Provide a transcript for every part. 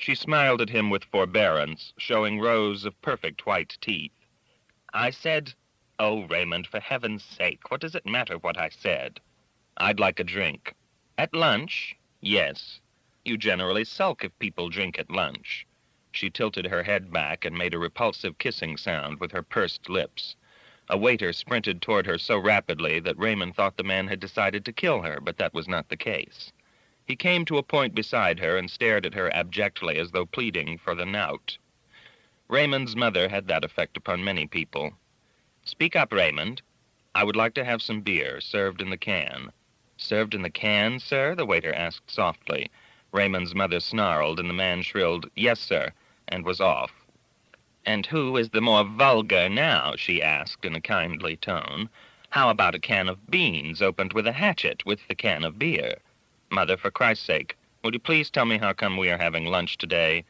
She smiled at him with forbearance, showing rows of perfect white teeth. I said, "Oh, Raymond, for heaven's sake, what does it matter what I said? I'd like a drink." "At lunch?" "Yes. You generally sulk if people drink at lunch." She tilted her head back and made a repulsive kissing sound with her pursed lips. A waiter sprinted toward her so rapidly that Raymond thought the man had decided to kill her, but that was not the case. He came to a point beside her and stared at her abjectly as though pleading for the knout. Raymond's mother had that effect upon many people. "Speak up, Raymond." "I would like to have some beer, served in the can." "Served in the can, sir?" the waiter asked softly. Raymond's mother snarled, and the man shrilled, "Yes, sir," and was off. "And who is the more vulgar now?" she asked in a kindly tone. "How about a can of beans opened with a hatchet with the can of beer? Mother, for Christ's sake, would you please tell me how come we are having lunch today?"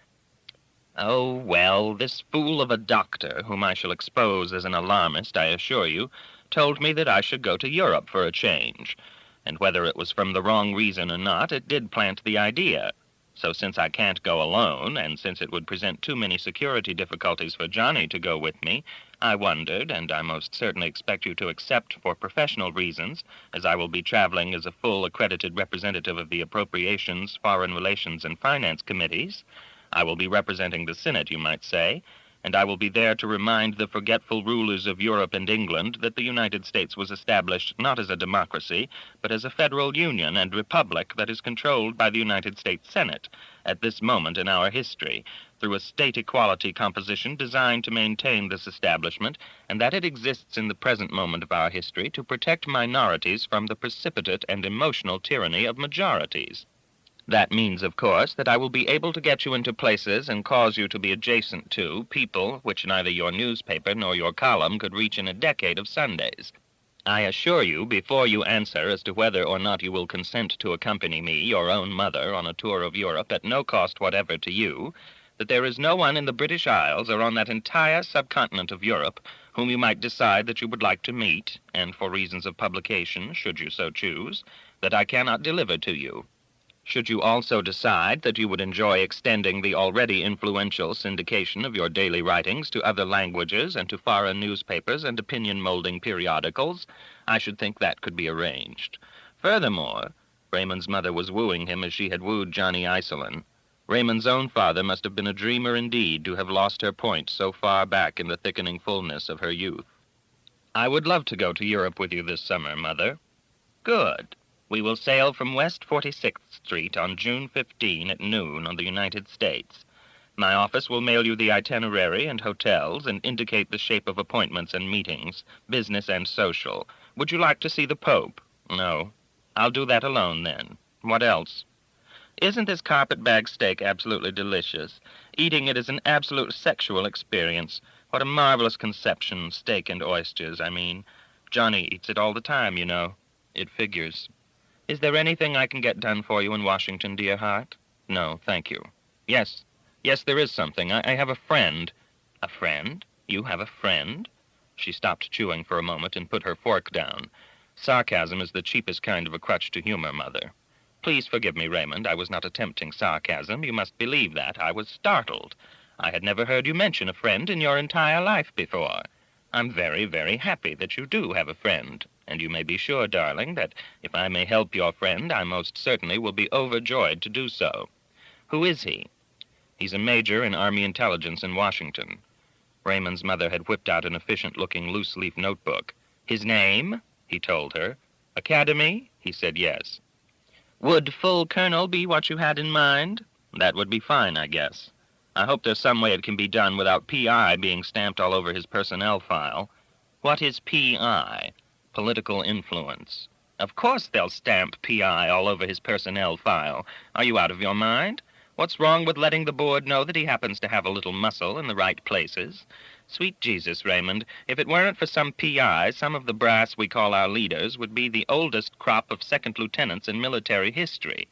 "Oh, well, this fool of a doctor, whom I shall expose as an alarmist, I assure you, told me that I should go to Europe for a change, and whether it was from the wrong reason or not, it did plant the idea. So since I can't go alone, and since it would present too many security difficulties for Johnny to go with me, I wondered, and I most certainly expect you to accept for professional reasons, as I will be traveling as a full accredited representative of the Appropriations, Foreign Relations, and Finance Committees. I will be representing the Senate, you might say, and I will be there to remind the forgetful rulers of Europe and England that the United States was established not as a democracy, but as a federal union and republic that is controlled by the United States Senate at this moment in our history, through a state equality composition designed to maintain this establishment, and that it exists in the present moment of our history to protect minorities from the precipitate and emotional tyranny of majorities. That means, of course, that I will be able to get you into places and cause you to be adjacent to people which neither your newspaper nor your column could reach in a decade of Sundays. I assure you, before you answer as to whether or not you will consent to accompany me, your own mother, on a tour of Europe at no cost whatever to you, that there is no one in the British Isles or on that entire subcontinent of Europe whom you might decide that you would like to meet, and for reasons of publication, should you so choose, that I cannot deliver to you. Should you also decide that you would enjoy extending the already influential syndication of your daily writings to other languages and to foreign newspapers and opinion-molding periodicals, I should think that could be arranged. Furthermore, Raymond's mother was wooing him as she had wooed Johnny Iselin. Raymond's own father must have been a dreamer indeed to have lost her point so far back in the thickening fullness of her youth. "I would love to go to Europe with you this summer, Mother." "Good. We will sail from West 46th Street on June 15 at noon on the United States. My office will mail you the itinerary and hotels and indicate the shape of appointments and meetings, business and social. Would you like to see the Pope?" "No." "I'll do that alone, then. What else?" "Isn't this carpet-bag steak absolutely delicious? Eating it is an absolute sexual experience. What a marvelous conception, steak and oysters, I mean. Johnny eats it all the time, you know." "It figures." "Is there anything I can get done for you in Washington, dear heart?" "No, thank you." Yes, there is something. I have a friend." "A friend? You have a friend?" She stopped chewing for a moment and put her fork down. Sarcasm is the cheapest kind of a crutch to humor, Mother. Please forgive me, Raymond. I was not attempting sarcasm. You must believe that. I was startled. I had never heard you mention a friend in your entire life before. I'm very, very happy that you do have a friend. And you may be sure, darling, that if I may help your friend, I most certainly will be overjoyed to do so. Who is he?" "He's a major in Army intelligence in Washington." Raymond's mother had whipped out an efficient-looking loose-leaf notebook. "His name?" he told her. "Academy?" He said yes. "Would full colonel be what you had in mind?" "That would be fine, I guess. I hope there's some way it can be done without P.I. being stamped all over his personnel file." "What is P.I.?" "Political influence." "Of course they'll stamp P.I. all over his personnel file. Are you out of your mind? What's wrong with letting the board know that he happens to have a little muscle in the right places? Sweet Jesus, Raymond, if it weren't for some P.I., some of the brass we call our leaders would be the oldest crop of second lieutenants in military history.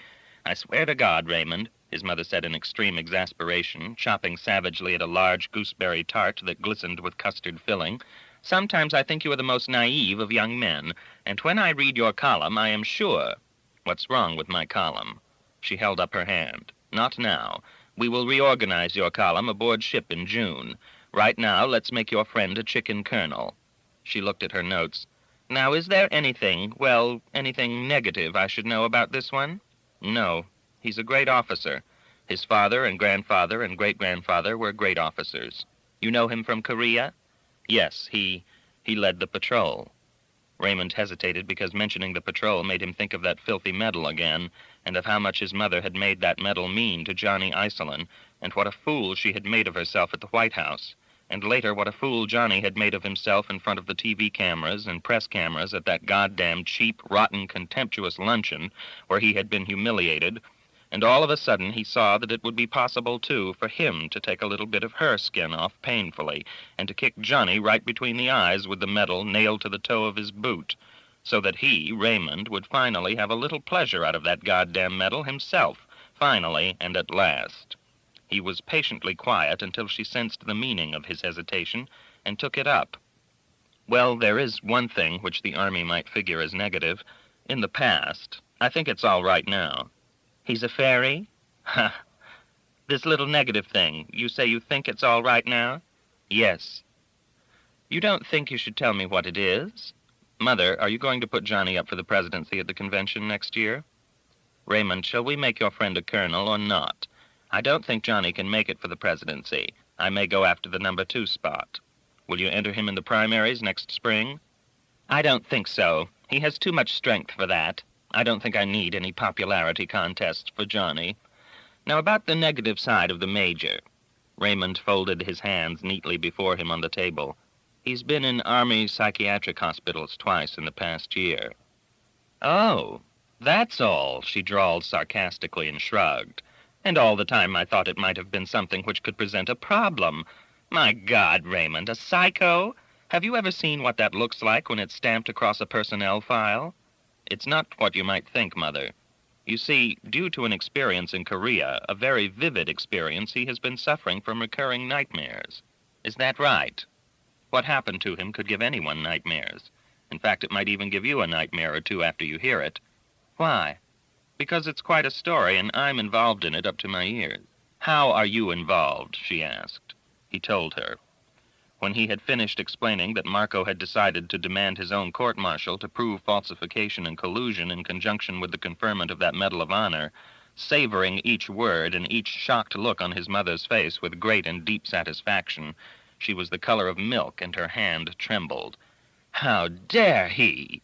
I swear to God, Raymond," his mother said in extreme exasperation, chopping savagely at a large gooseberry tart that glistened with custard filling, "sometimes I think you are the most naive of young men, and when I read your column, I am sure—" "What's wrong with my column?" She held up her hand. Not now. We will reorganize your column aboard ship in June. Right now, let's make your friend a chicken colonel." She looked at her notes. "Now, is there anything negative I should know about this one?" "No. He's a great officer. His father and grandfather and great-grandfather were great officers. You know him from Korea?" "Yes, he led the patrol." Raymond hesitated because mentioning the patrol made him think of that filthy medal again, and of how much his mother had made that medal mean to Johnny Iselin, and what a fool she had made of herself at the White House, and later what a fool Johnny had made of himself in front of the TV cameras and press cameras at that goddamn cheap, rotten, contemptuous luncheon where he had been humiliated. And all of a sudden he saw that it would be possible, too, for him to take a little bit of her skin off painfully and to kick Johnny right between the eyes with the medal nailed to the toe of his boot, so that he, Raymond, would finally have a little pleasure out of that goddamn medal himself, finally and at last. He was patiently quiet until she sensed the meaning of his hesitation and took it up. "Well, there is one thing which the Army might figure as negative. In the past. I think it's all right now." "He's a fairy?" "Ha! This little negative thing, you say you think it's all right now?" "Yes." "You don't think you should tell me what it is? Mother, are you going to put Johnny up for the presidency at the convention next year?" "Raymond, shall we make your friend a colonel or not? I don't think Johnny can make it for the presidency. I may go after the number 2 spot. Will you enter him in the primaries next spring?" "I don't think so. He has too much strength for that. I don't think I need any popularity contests for Johnny. Now, about the negative side of the major." Raymond folded his hands neatly before him on the table. "He's been in Army psychiatric hospitals twice in the past year." "Oh, that's all," she drawled sarcastically and shrugged. "And all the time I thought it might have been something which could present a problem. My God, Raymond, a psycho? Have you ever seen what that looks like when it's stamped across a personnel file?" "It's not what you might think, Mother. You see, due to an experience in Korea, a very vivid experience, he has been suffering from recurring nightmares." "Is that right?" "What happened to him could give anyone nightmares. In fact, it might even give you a nightmare or two after you hear it." "Why?" "Because it's quite a story, and I'm involved in it up to my ears." "How are you involved?" she asked. He told her. When he had finished explaining that Marco had decided to demand his own court-martial to prove falsification and collusion in conjunction with the conferment of that Medal of Honor, savoring each word and each shocked look on his mother's face with great and deep satisfaction, she was the color of milk and her hand trembled. "How dare he?"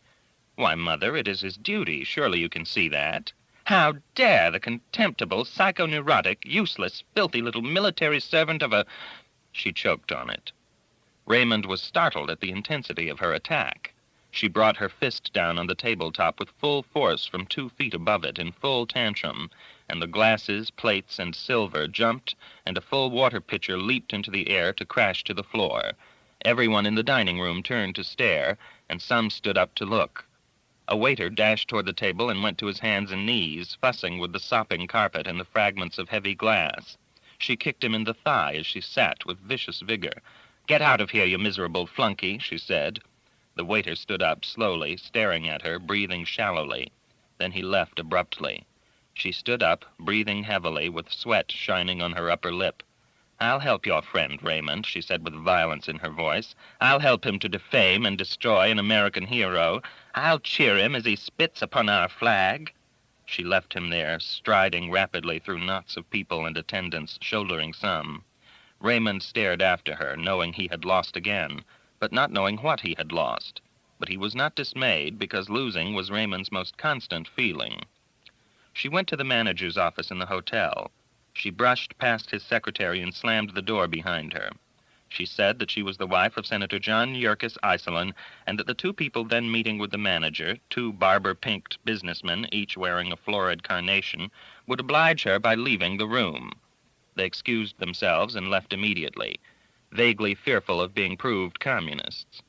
"Why, Mother, it is his duty. Surely you can see that." "How dare the contemptible, psychoneurotic, useless, filthy little military servant of a—" She choked on it. Raymond was startled at the intensity of her attack. She brought her fist down on the tabletop with full force from 2 feet above it in full tantrum, and the glasses, plates, and silver jumped, and a full water pitcher leaped into the air to crash to the floor. Everyone in the dining room turned to stare, and some stood up to look. A waiter dashed toward the table and went to his hands and knees, fussing with the sopping carpet and the fragments of heavy glass. She kicked him in the thigh as she sat with vicious vigor. "Get out of here, you miserable flunky," she said. The waiter stood up slowly, staring at her, breathing shallowly. Then he left abruptly. She stood up, breathing heavily, with sweat shining on her upper lip. "I'll help your friend, Raymond," she said with violence in her voice. "I'll help him to defame and destroy an American hero. I'll cheer him as he spits upon our flag." She left him there, striding rapidly through knots of people and attendants, shouldering some. Raymond stared after her, knowing he had lost again, but not knowing what he had lost. But he was not dismayed, because losing was Raymond's most constant feeling. She went to the manager's office in the hotel. She brushed past his secretary and slammed the door behind her. She said that she was the wife of Senator John Yerkes Iselin, and that the 2 people then meeting with the manager, 2 barber-pinked businessmen, each wearing a florid carnation, would oblige her by leaving the room. They excused themselves and left immediately, vaguely fearful of being proved communists.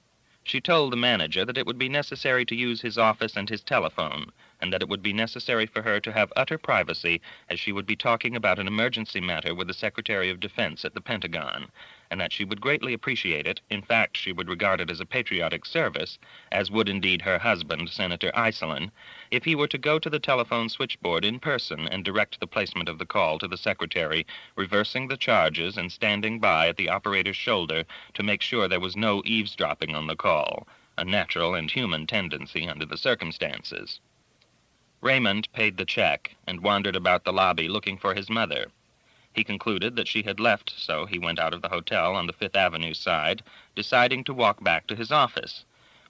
She told the manager that it would be necessary to use his office and his telephone, and that it would be necessary for her to have utter privacy, as she would be talking about an emergency matter with the Secretary of Defense at the Pentagon, and that she would greatly appreciate it, in fact, she would regard it as a patriotic service, as would indeed her husband, Senator Iselin, if he were to go to the telephone switchboard in person and direct the placement of the call to the Secretary, reversing the charges and standing by at the operator's shoulder to make sure there was no eavesdropping on the call, a natural and human tendency under the circumstances. Raymond paid the check and wandered about the lobby looking for his mother. He concluded that she had left, so he went out of the hotel on the Fifth Avenue side, deciding to walk back to his office.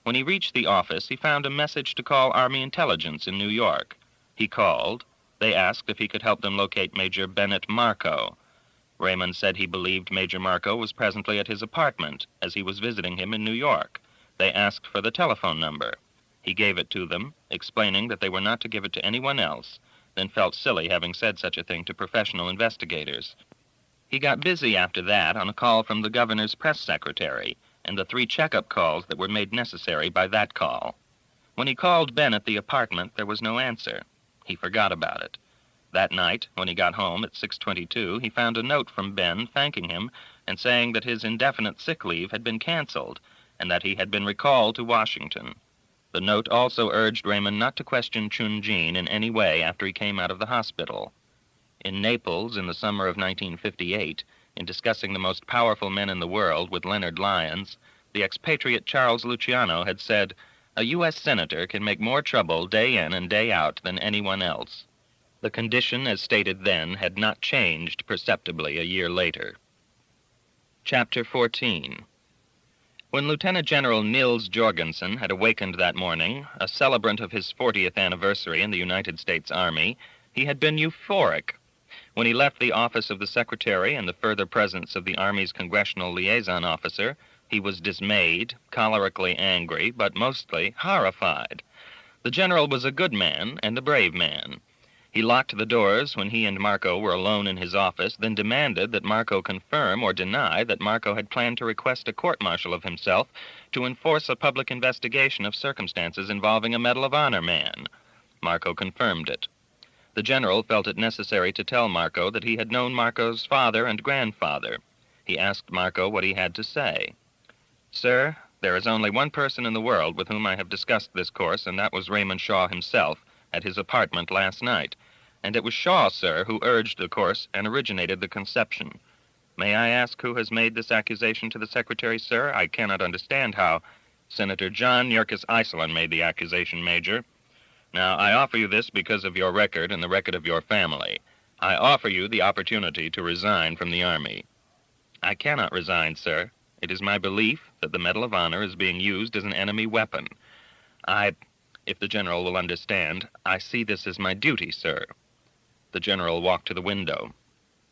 When he reached the office, he found a message to call Army Intelligence in New York. He called. They asked if he could help them locate Major Bennett Marco. Raymond said he believed Major Marco was presently at his apartment, as he was visiting him in New York. They asked for the telephone number. He gave it to them, explaining that they were not to give it to anyone else, then felt silly having said such a thing to professional investigators. He got busy after that on a call from the governor's press secretary, and the 3 checkup calls that were made necessary by that call. When he called Ben at the apartment, there was no answer. He forgot about it. That night, when he got home at 6:22, he found a note from Ben thanking him and saying that his indefinite sick leave had been canceled and that he had been recalled to Washington. The note also urged Raymond not to question Chun-Jin in any way after he came out of the hospital. In Naples, in the summer of 1958, in discussing the most powerful men in the world with Leonard Lyons, the expatriate Charles Luciano had said, "A U.S. senator can make more trouble day in and day out than anyone else." The condition, as stated then, had not changed perceptibly a year later. Chapter 14. When Lieutenant General Nils Jorgensen had awakened that morning, a celebrant of his 40th anniversary in the United States Army, he had been euphoric. When he left the office of the Secretary in the further presence of the Army's Congressional Liaison Officer, he was dismayed, cholerically angry, but mostly horrified. The general was a good man and a brave man. He locked the doors when he and Marco were alone in his office, then demanded that Marco confirm or deny that Marco had planned to request a court-martial of himself to enforce a public investigation of circumstances involving a Medal of Honor man. Marco confirmed it. The general felt it necessary to tell Marco that he had known Marco's father and grandfather. He asked Marco what he had to say. "Sir, there is only one person in the world with whom I have discussed this course, and that was Raymond Shaw himself, at his apartment last night. And it was Shaw, sir, who urged the course and originated the conception. May I ask who has made this accusation to the Secretary, sir? I cannot understand how—" "Senator John Yerkes Iselin made the accusation, Major. Now, I offer you this because of your record and the record of your family. I offer you the opportunity to resign from the Army." "I cannot resign, sir. It is my belief that the Medal of Honor is being used as an enemy weapon. If the general will understand, I see this as my duty, sir." The general walked to the window.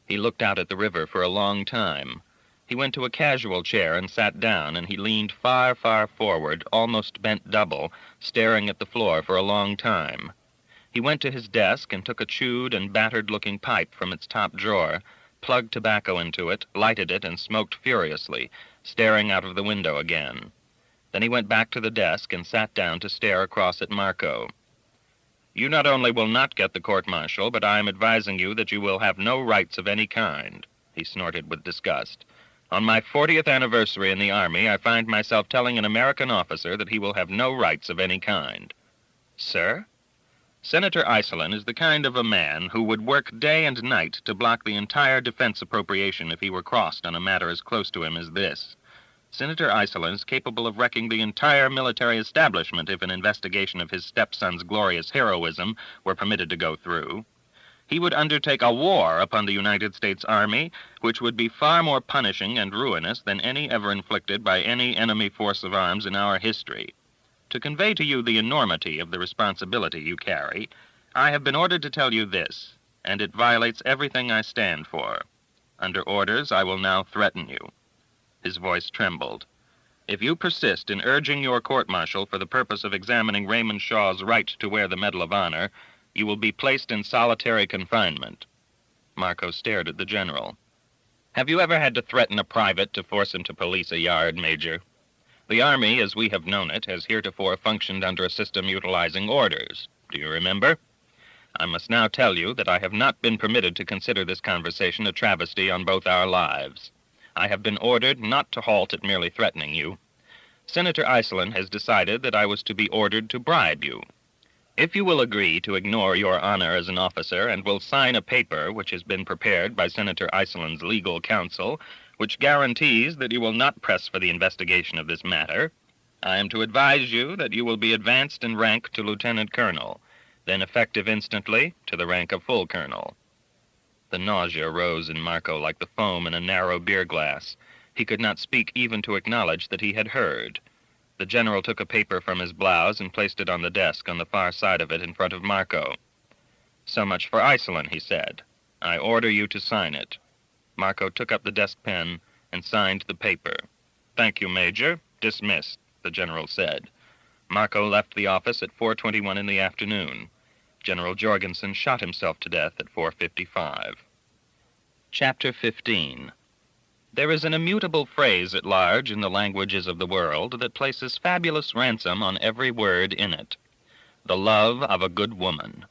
He looked out at the river for a long time. He went to a casual chair and sat down, and he leaned far, far forward, almost bent double, staring at the floor for a long time. He went to his desk and took a chewed and battered-looking pipe from its top drawer, plugged tobacco into it, lighted it, and smoked furiously, staring out of the window again. Then he went back to the desk and sat down to stare across at Marco. "You not only will not get the court-martial, but I am advising you that you will have no rights of any kind," he snorted with disgust. "On my 40th anniversary in the Army, I find myself telling an American officer that he will have no rights of any kind." "Sir?" "Senator Iselin is the kind of a man who would work day and night to block the entire defense appropriation if he were crossed on a matter as close to him as this. Senator Iselin is capable of wrecking the entire military establishment if an investigation of his stepson's glorious heroism were permitted to go through. He would undertake a war upon the United States Army, which would be far more punishing and ruinous than any ever inflicted by any enemy force of arms in our history. To convey to you the enormity of the responsibility you carry, I have been ordered to tell you this, and it violates everything I stand for. Under orders, I will now threaten you." His voice trembled. "If you persist in urging your court-martial for the purpose of examining Raymond Shaw's right to wear the Medal of Honor, you will be placed in solitary confinement." Marco stared at the general. "Have you ever had to threaten a private to force him to police a yard, Major? The Army, as we have known it, has heretofore functioned under a system utilizing orders. Do you remember? I must now tell you that I have not been permitted to consider this conversation a travesty on both our lives. I have been ordered not to halt at merely threatening you. Senator Iceland has decided that I was to be ordered to bribe you. If you will agree to ignore your honor as an officer and will sign a paper which has been prepared by Senator Iceland's legal counsel, which guarantees that you will not press for the investigation of this matter, I am to advise you that you will be advanced in rank to lieutenant colonel, then effective instantly to the rank of full colonel. The nausea rose in Marco like the foam in a narrow beer glass. He could not speak even to acknowledge that he had heard. The general took a paper from his blouse and placed it on the desk on the far side of it in front of Marco. "So much for Iceland," he said. "I order you to sign it." Marco took up the desk pen and signed the paper. "Thank you, Major. Dismissed," the general said. Marco left the office at 4:21 in the afternoon. General Jorgensen shot himself to death at 4:55. Chapter 15. There is an immutable phrase at large in the languages of the world that places fabulous ransom on every word in it. The love of a good woman.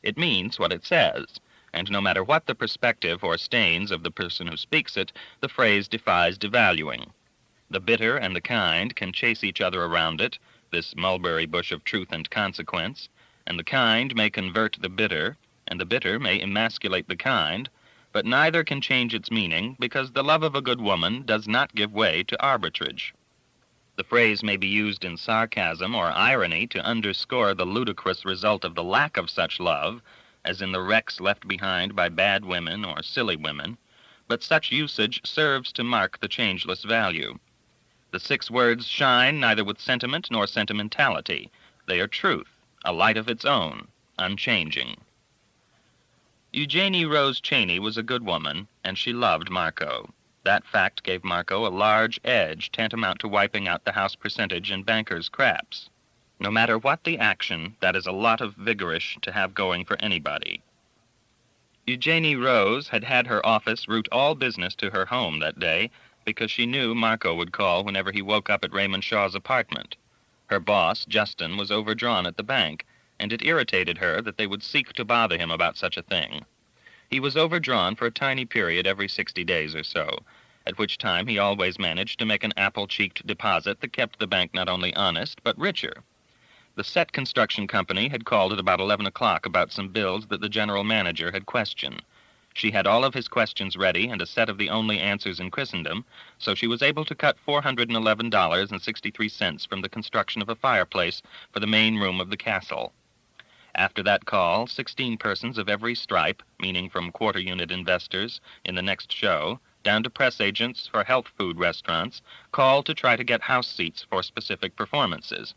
It means what it says, and no matter what the perspective or stains of the person who speaks it, the phrase defies devaluing. The bitter and the kind can chase each other around it, this mulberry bush of truth and consequence, and the kind may convert the bitter, and the bitter may emasculate the kind, but neither can change its meaning because the love of a good woman does not give way to arbitrage. The phrase may be used in sarcasm or irony to underscore the ludicrous result of the lack of such love, as in the wrecks left behind by bad women or silly women, but such usage serves to mark the changeless value. The 6 words shine neither with sentiment nor sentimentality. They are truth, a light of its own, unchanging. Eugenie Rose Cheney was a good woman, and she loved Marco. That fact gave Marco a large edge, tantamount to wiping out the house percentage in bankers' craps. No matter what the action, that is a lot of vigorish to have going for anybody. Eugenie Rose had had her office route all business to her home that day because she knew Marco would call whenever he woke up at Raymond Shaw's apartment. Her boss, Justin, was overdrawn at the bank, and it irritated her that they would seek to bother him about such a thing. He was overdrawn for a tiny period every 60 days or so, at which time he always managed to make an apple-cheeked deposit that kept the bank not only honest, but richer. The Set Construction Company had called at about 11 o'clock about some bills that the general manager had questioned. She had all of his questions ready and a set of the only answers in Christendom, so she was able to cut $411.63 from the construction of a fireplace for the main room of the castle. After that call, 16 persons of every stripe, meaning from quarter-unit investors in the next show, down to press agents for health food restaurants, called to try to get house seats for specific performances,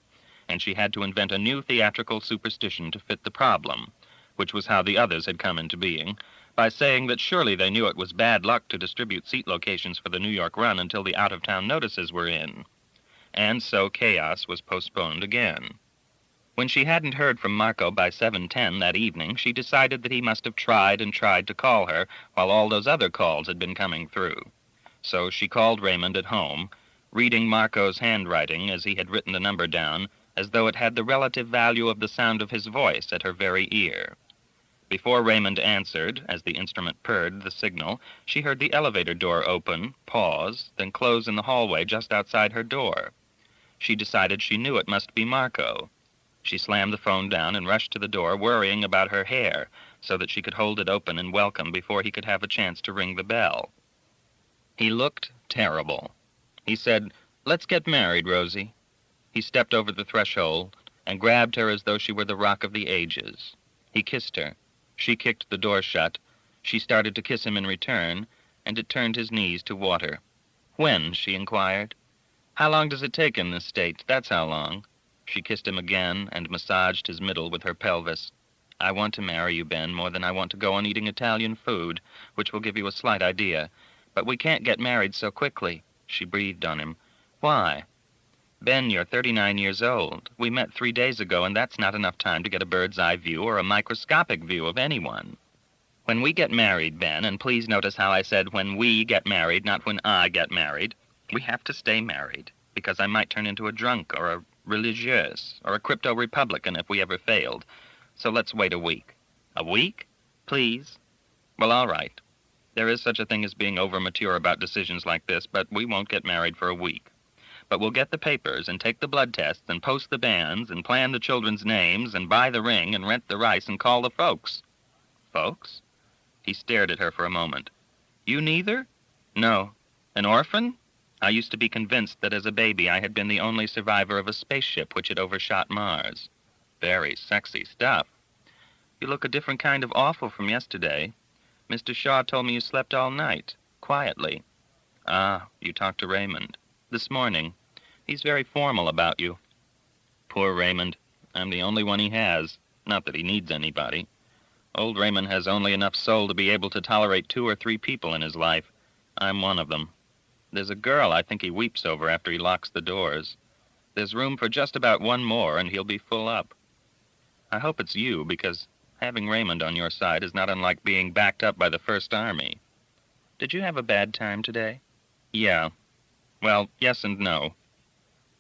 and she had to invent a new theatrical superstition to fit the problem, which was how the others had come into being, by saying that surely they knew it was bad luck to distribute seat locations for the New York run until the out-of-town notices were in. And so chaos was postponed again. When she hadn't heard from Marco by 7:10 that evening, she decided that he must have tried and tried to call her while all those other calls had been coming through. So she called Raymond at home, reading Marco's handwriting as he had written the number down, as though it had the relative value of the sound of his voice at her very ear. Before Raymond answered, as the instrument purred the signal, she heard the elevator door open, pause, then close in the hallway just outside her door. She decided she knew it must be Marco. She slammed the phone down and rushed to the door, worrying about her hair, so that she could hold it open and welcome before he could have a chance to ring the bell. He looked terrible. He said, "Let's get married, Rosie." He stepped over the threshold and grabbed her as though she were the rock of the ages. He kissed her. She kicked the door shut. She started to kiss him in return, and it turned his knees to water. "When?" she inquired. "How long does it take in this state? That's how long." She kissed him again and massaged his middle with her pelvis. "I want to marry you, Ben, more than I want to go on eating Italian food, which will give you a slight idea. But we can't get married so quickly." She breathed on him. "Why?" "Ben, you're 39 years old. We met 3 days ago, and that's not enough time to get a bird's-eye view or a microscopic view of anyone. When we get married, Ben, and please notice how I said when we get married, not when I get married, we have to stay married, because I might turn into a drunk or a religieuse or a crypto-republican if we ever failed. So let's wait a week. A week? Please? Well, all right. There is such a thing as being over-mature about decisions like this, but we won't get married for a week. But we'll get the papers and take the blood tests and post the banns and plan the children's names and buy the ring and rent the rice and call the folks. Folks? He stared at her for a moment. You neither? No. An orphan? I used to be convinced that as a baby I had been the only survivor of a spaceship which had overshot Mars. Very sexy stuff. You look a different kind of awful from yesterday. Mr. Shaw told me you slept all night, quietly. Ah, you talked to Raymond. This morning. He's very formal about you. Poor Raymond. I'm the only one he has. Not that he needs anybody. Old Raymond has only enough soul to be able to tolerate 2 or 3 people in his life. I'm one of them. There's a girl I think he weeps over after he locks the doors. There's room for just about one more, and he'll be full up. I hope it's you, because having Raymond on your side is not unlike being backed up by the First Army. Did you have a bad time today? Yeah. Well, yes and no.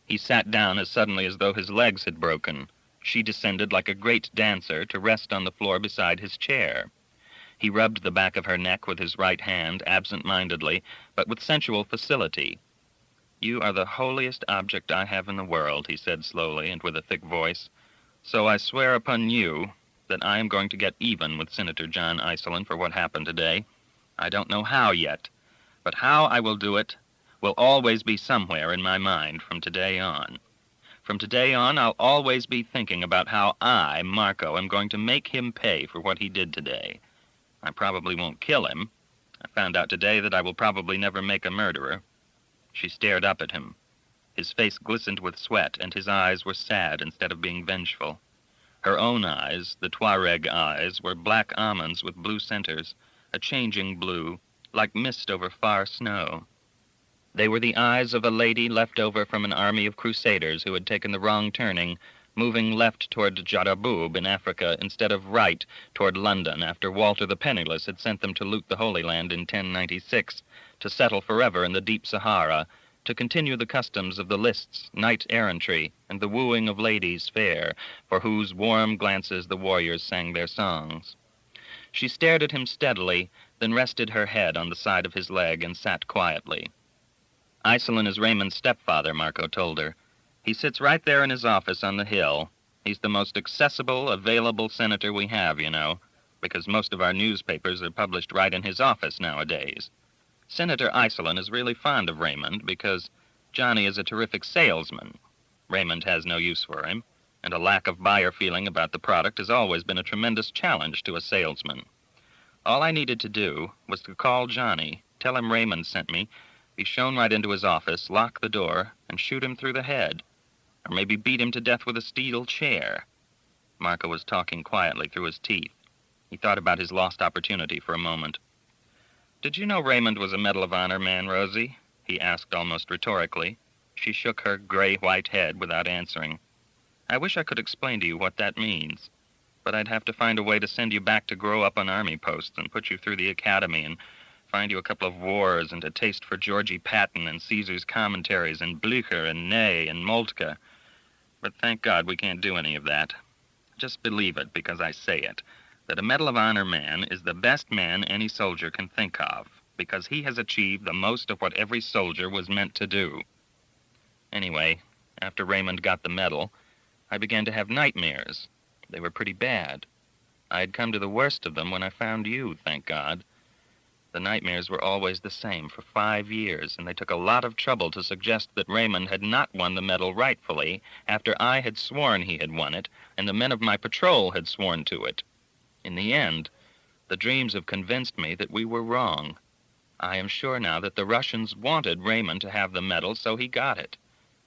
He sat down as suddenly as though his legs had broken. She descended like a great dancer to rest on the floor beside his chair. He rubbed the back of her neck with his right hand, absent-mindedly, but with sensual facility. You are the holiest object I have in the world, he said slowly and with a thick voice. So I swear upon you that I am going to get even with Senator John Iselin for what happened today. I don't know how yet, but how I will do it will always be somewhere in my mind from today on. From today on, I'll always be thinking about how I, Marco, am going to make him pay for what he did today. I probably won't kill him. I found out today that I will probably never make a murderer. She stared up at him. His face glistened with sweat, and his eyes were sad instead of being vengeful. Her own eyes, the Tuareg eyes, were black almonds with blue centers, a changing blue, like mist over far snow. They were the eyes of a lady left over from an army of crusaders who had taken the wrong turning, moving left toward Jaraboub in Africa instead of right toward London after Walter the Penniless had sent them to loot the Holy Land in 1096, to settle forever in the deep Sahara, to continue the customs of the lists, knight-errantry, and the wooing of ladies fair, for whose warm glances the warriors sang their songs. She stared at him steadily, then rested her head on the side of his leg and sat quietly. Iselin is Raymond's stepfather, Marco told her. He sits right there in his office on the hill. He's the most accessible, available senator we have, you know, because most of our newspapers are published right in his office nowadays. Senator Iselin is really fond of Raymond because Johnny is a terrific salesman. Raymond has no use for him, and a lack of buyer feeling about the product has always been a tremendous challenge to a salesman. All I needed to do was to call Johnny, tell him Raymond sent me, be shown right into his office, lock the door, and shoot him through the head, or maybe beat him to death with a steel chair. Marco was talking quietly through his teeth. He thought about his lost opportunity for a moment. Did you know Raymond was a Medal of Honor man, Rosie? He asked almost rhetorically. She shook her gray-white head without answering. I wish I could explain to you what that means, but I'd have to find a way to send you back to grow up on army posts and put you through the academy and find you a couple of wars and a taste for Georgie Patton and Caesar's commentaries and Blücher and Ney and Moltke. But thank God we can't do any of that. Just believe it because I say it, that a Medal of Honor man is the best man any soldier can think of, because he has achieved the most of what every soldier was meant to do. Anyway, after Raymond got the medal, I began to have nightmares. They were pretty bad. I had come to the worst of them when I found you, thank God. The nightmares were always the same for 5 years, and they took a lot of trouble to suggest that Raymond had not won the medal rightfully after I had sworn he had won it, and the men of my patrol had sworn to it. In the end, the dreams have convinced me that we were wrong. I am sure now that the Russians wanted Raymond to have the medal, so he got it.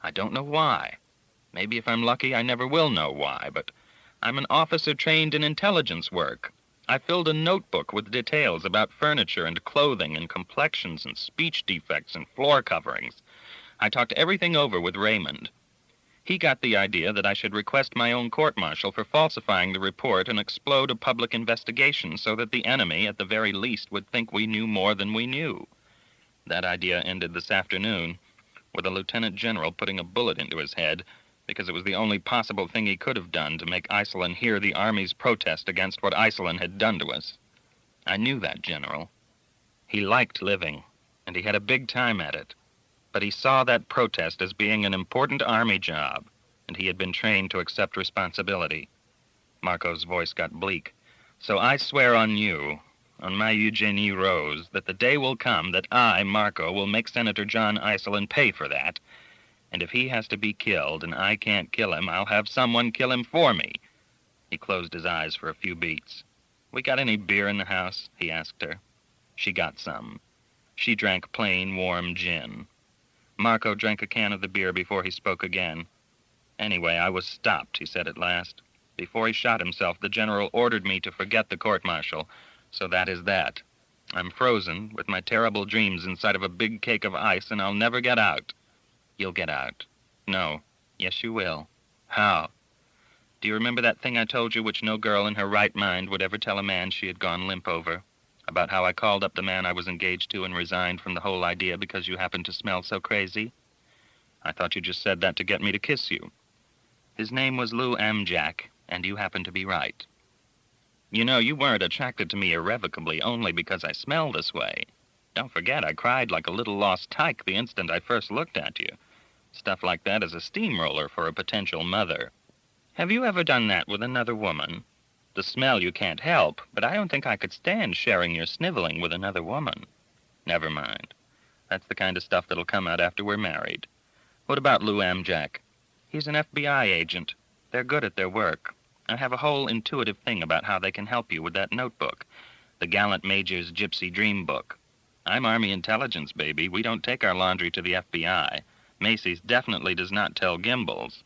I don't know why. Maybe if I'm lucky, I never will know why, but I'm an officer trained in intelligence work. I filled a notebook with details about furniture and clothing and complexions and speech defects and floor coverings. I talked everything over with Raymond. He got the idea that I should request my own court-martial for falsifying the report and explode a public investigation so that the enemy, at the very least, would think we knew more than we knew. That idea ended this afternoon with a lieutenant general putting a bullet into his head because it was the only possible thing he could have done to make Iselin hear the Army's protest against what Iselin had done to us. I knew that, General. He liked living, and he had a big time at it. But he saw that protest as being an important Army job, and he had been trained to accept responsibility. Marco's voice got bleak. So I swear on you, on my Eugenie Rose, that the day will come that I, Marco, will make Senator John Iselin pay for that. And if he has to be killed and I can't kill him, I'll have someone kill him for me. He closed his eyes for a few beats. We got any beer in the house? He asked her. She got some. She drank plain, warm gin. Marco drank a can of the beer before he spoke again. Anyway, I was stopped, he said at last. Before he shot himself, the general ordered me to forget the court-martial. So that is that. I'm frozen with my terrible dreams inside of a big cake of ice, and I'll never get out. You'll get out. No. Yes, you will. How? Do you remember that thing I told you which no girl in her right mind would ever tell a man she had gone limp over? About how I called up the man I was engaged to and resigned from the whole idea because you happened to smell so crazy? I thought you just said that to get me to kiss you. His name was Lou Amjack, and you happened to be right. You know, you weren't attracted to me irrevocably only because I smell this way. Don't forget, I cried like a little lost tyke the instant I first looked at you. Stuff like that is a steamroller for a potential mother. Have you ever done that with another woman? The smell you can't help, but I don't think I could stand sharing your sniveling with another woman. Never mind. That's the kind of stuff that'll come out after we're married. What about Lou Amjack? He's an FBI agent. They're good at their work. I have a whole intuitive thing about how they can help you with that notebook, the Gallant Major's Gypsy Dream Book. I'm Army intelligence, baby. We don't take our laundry to the FBI. Macy's definitely does not tell Gimbels.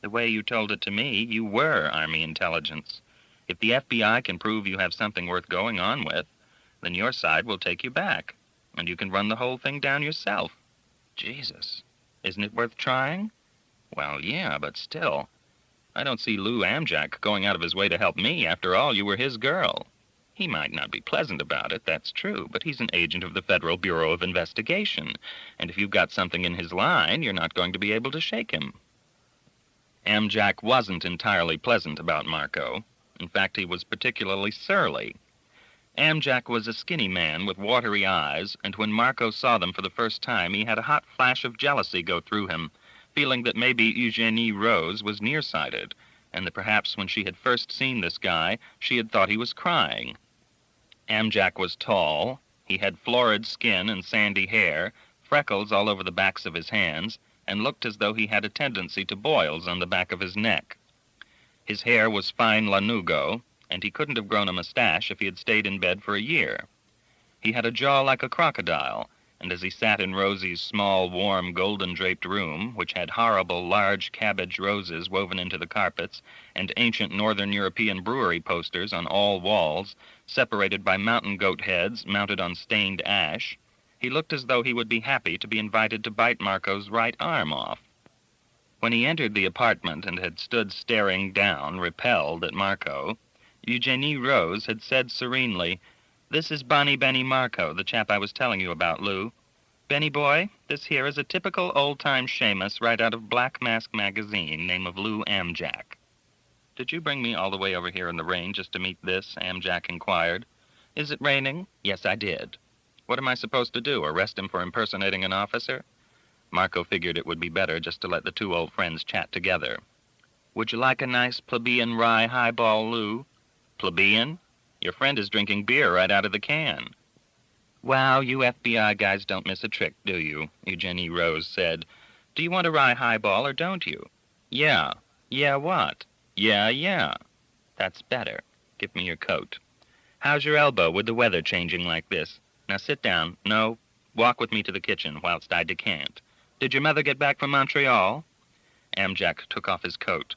The way you told it to me, you were Army intelligence. If the FBI can prove you have something worth going on with, then your side will take you back, and you can run the whole thing down yourself. Jesus, isn't it worth trying? Well, yeah, but still. I don't see Lou Amjack going out of his way to help me. After all, you were his girl. He might not be pleasant about it, that's true, but he's an agent of the Federal Bureau of Investigation, and if you've got something in his line, you're not going to be able to shake him. Amjack wasn't entirely pleasant about Marco. In fact, he was particularly surly. Amjack was a skinny man with watery eyes, and when Marco saw them for the first time, he had a hot flash of jealousy go through him, feeling that maybe Eugenie Rose was nearsighted, and that perhaps when she had first seen this guy, she had thought he was crying. Amjack was tall. He had florid skin and sandy hair, freckles all over the backs of his hands, and looked as though he had a tendency to boils on the back of his neck. His hair was fine lanugo, and he couldn't have grown a mustache if he had stayed in bed for a year. He had a jaw like a crocodile, and as he sat in Rosie's small, warm, golden-draped room, which had horrible, large cabbage roses woven into the carpets, and ancient Northern European brewery posters on all walls, separated by mountain goat heads mounted on stained ash, he looked as though he would be happy to be invited to bite Marco's right arm off. When he entered the apartment and had stood staring down, repelled, at Marco, Eugenie Rose had said serenely, "This is Bonnie Benny Marco, the chap I was telling you about, Lou. Benny boy, this here is a typical old-time Seamus right out of Black Mask magazine, name of Lou Amjack." "Did you bring me all the way over here in the rain just to meet this?" Amjack inquired. "Is it raining?" "Yes, I did." "What am I supposed to do, arrest him for impersonating an officer?" Marco figured it would be better just to let the two old friends chat together. "Would you like a nice plebeian rye highball, Lou?" "Plebeian? Your friend is drinking beer right out of the can." "Wow, you FBI guys don't miss a trick, do you?" Eugenie Rose said. "Do you want a rye highball or don't you?" "Yeah." "Yeah what?" Yeah. "That's better. Give me your coat. How's your elbow with the weather changing like this? Now sit down. No, walk with me to the kitchen whilst I decant. Did your mother get back from Montreal?" Amjack took off his coat.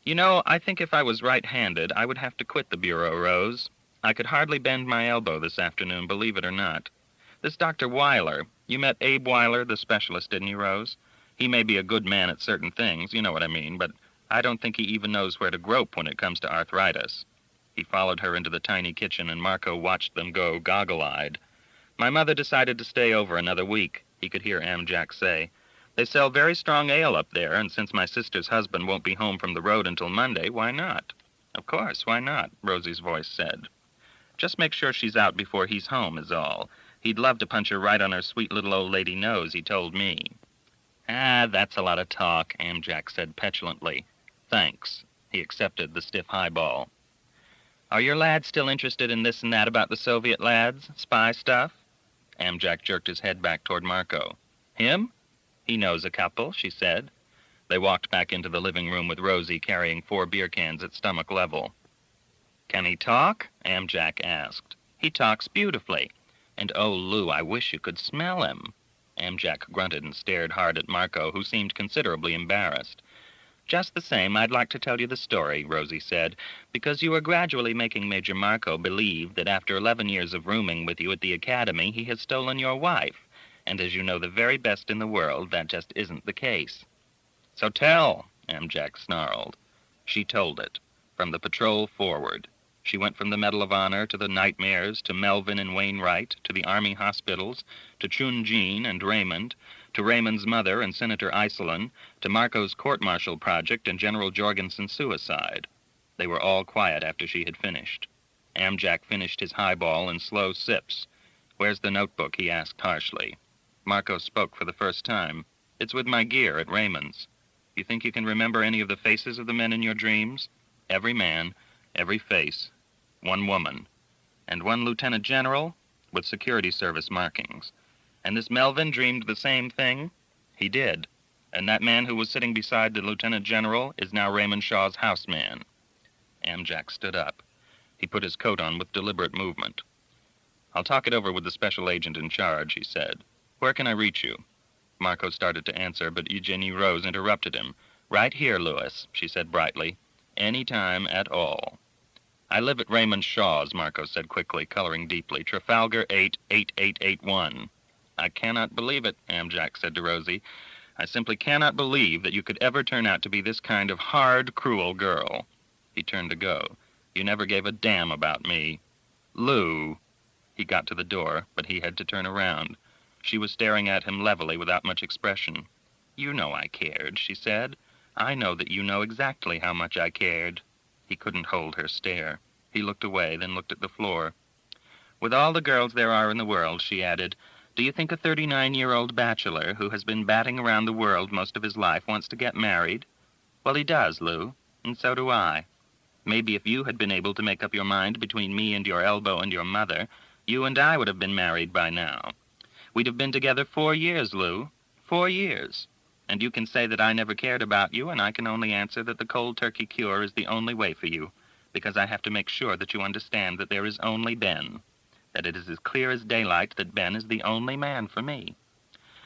"You know, I think if I was right-handed, I would have to quit the Bureau, Rose. I could hardly bend my elbow this afternoon, believe it or not. This Dr. Weiler, you met Abe Weiler, the specialist, didn't you, Rose? He may be a good man at certain things, you know what I mean, but I don't think he even knows where to grope when it comes to arthritis." He followed her into the tiny kitchen, and Marco watched them go goggle-eyed. "My mother decided to stay over another week," he could hear Amjack say. They sell very strong ale up there, and since my sister's husband won't be home from the road until Monday, why not? Of course, why not? Rosie's voice said. Just make sure she's out before he's home is all. He'd love to punch her right on her sweet little old lady nose, he told me. Ah, that's a lot of talk, Amjack said petulantly. Thanks. He accepted the stiff highball. Are your lads still interested in this and that about the Soviet lads? Spy stuff? Amjack jerked his head back toward Marco. Him? He knows a couple, she said. They walked back into the living room with Rosie carrying 4 beer cans at stomach level. Can he talk? Amjack asked. He talks beautifully. And oh, Lou, I wish you could smell him. Amjack grunted and stared hard at Marco, who seemed considerably embarrassed. Just the same, I'd like to tell you the story, Rosie said, because you are gradually making Major Marco believe that after 11 years of rooming with you at the academy, he has stolen your wife. And as you know the very best in the world, that just isn't the case. So tell, Amjack snarled. She told it, from the patrol forward. She went from the Medal of Honor to the Nightmares, to Melvin and Wainwright, to the Army hospitals, to Chun-Jean and Raymond, to Raymond's mother and Senator Iselin, to Marco's court-martial project and General Jorgensen's suicide. They were all quiet after she had finished. Amjack finished his highball in slow sips. Where's the notebook? He asked harshly. Marco spoke for the first time. It's with my gear at Raymond's. You think you can remember any of the faces of the men in your dreams? Every man, every face, one woman, and one lieutenant general with security service markings. And this Melvin dreamed the same thing? He did. And that man who was sitting beside the lieutenant general is now Raymond Shaw's houseman. Amjack stood up. He put his coat on with deliberate movement. I'll talk it over with the special agent in charge, he said. Where can I reach you? Marco started to answer, but Eugenie Rose interrupted him. Right here, Louis, she said brightly. Any time at all. I live at Raymond Shaw's, Marco said quickly, coloring deeply. Trafalgar 88881. I cannot believe it, Amjack said to Rosie. I simply cannot believe that you could ever turn out to be this kind of hard, cruel girl. He turned to go. You never gave a damn about me. Lou. He got to the door, but he had to turn around. She was staring at him levelly without much expression. You know I cared, she said. I know that you know exactly how much I cared. He couldn't hold her stare. He looked away, then looked at the floor. With all the girls there are in the world, she added, do you think a 39-year-old bachelor who has been batting around the world most of his life wants to get married? Well, he does, Lou, and so do I. Maybe if you had been able to make up your mind between me and your elbow and your mother, you and I would have been married by now. We'd have been together 4 years, Lou. 4 years. And you can say that I never cared about you, and I can only answer that the cold turkey cure is the only way for you, because I have to make sure that you understand that there is only Ben, that it is as clear as daylight that Ben is the only man for me.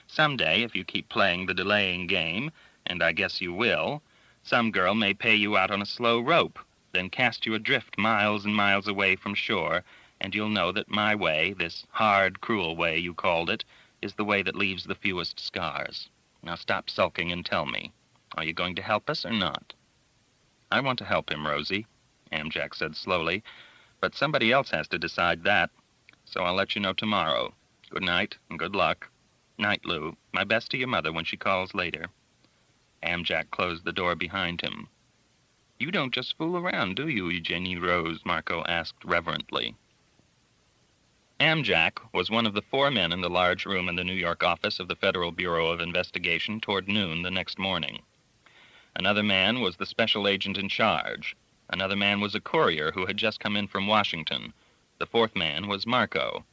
Someday, if you keep playing the delaying game, and I guess you will, some girl may pay you out on a slow rope, then cast you adrift miles and miles away from shore, and you'll know that my way, this hard, cruel way you called it, is the way that leaves the fewest scars. Now stop sulking and tell me. Are you going to help us or not? I want to help him, Rosie, Amjack said slowly, but somebody else has to decide that. So I'll let you know tomorrow. Good night and good luck. Night, Lou. My best to your mother when she calls later. Amjack closed the door behind him. You don't just fool around, do you, Eugenie Rose? Marco asked reverently. Amjack was one of the 4 men in the large room in the New York office of the Federal Bureau of Investigation toward noon the next morning. Another man was the special agent in charge. Another man was a courier who had just come in from Washington. The 4th man was Marco.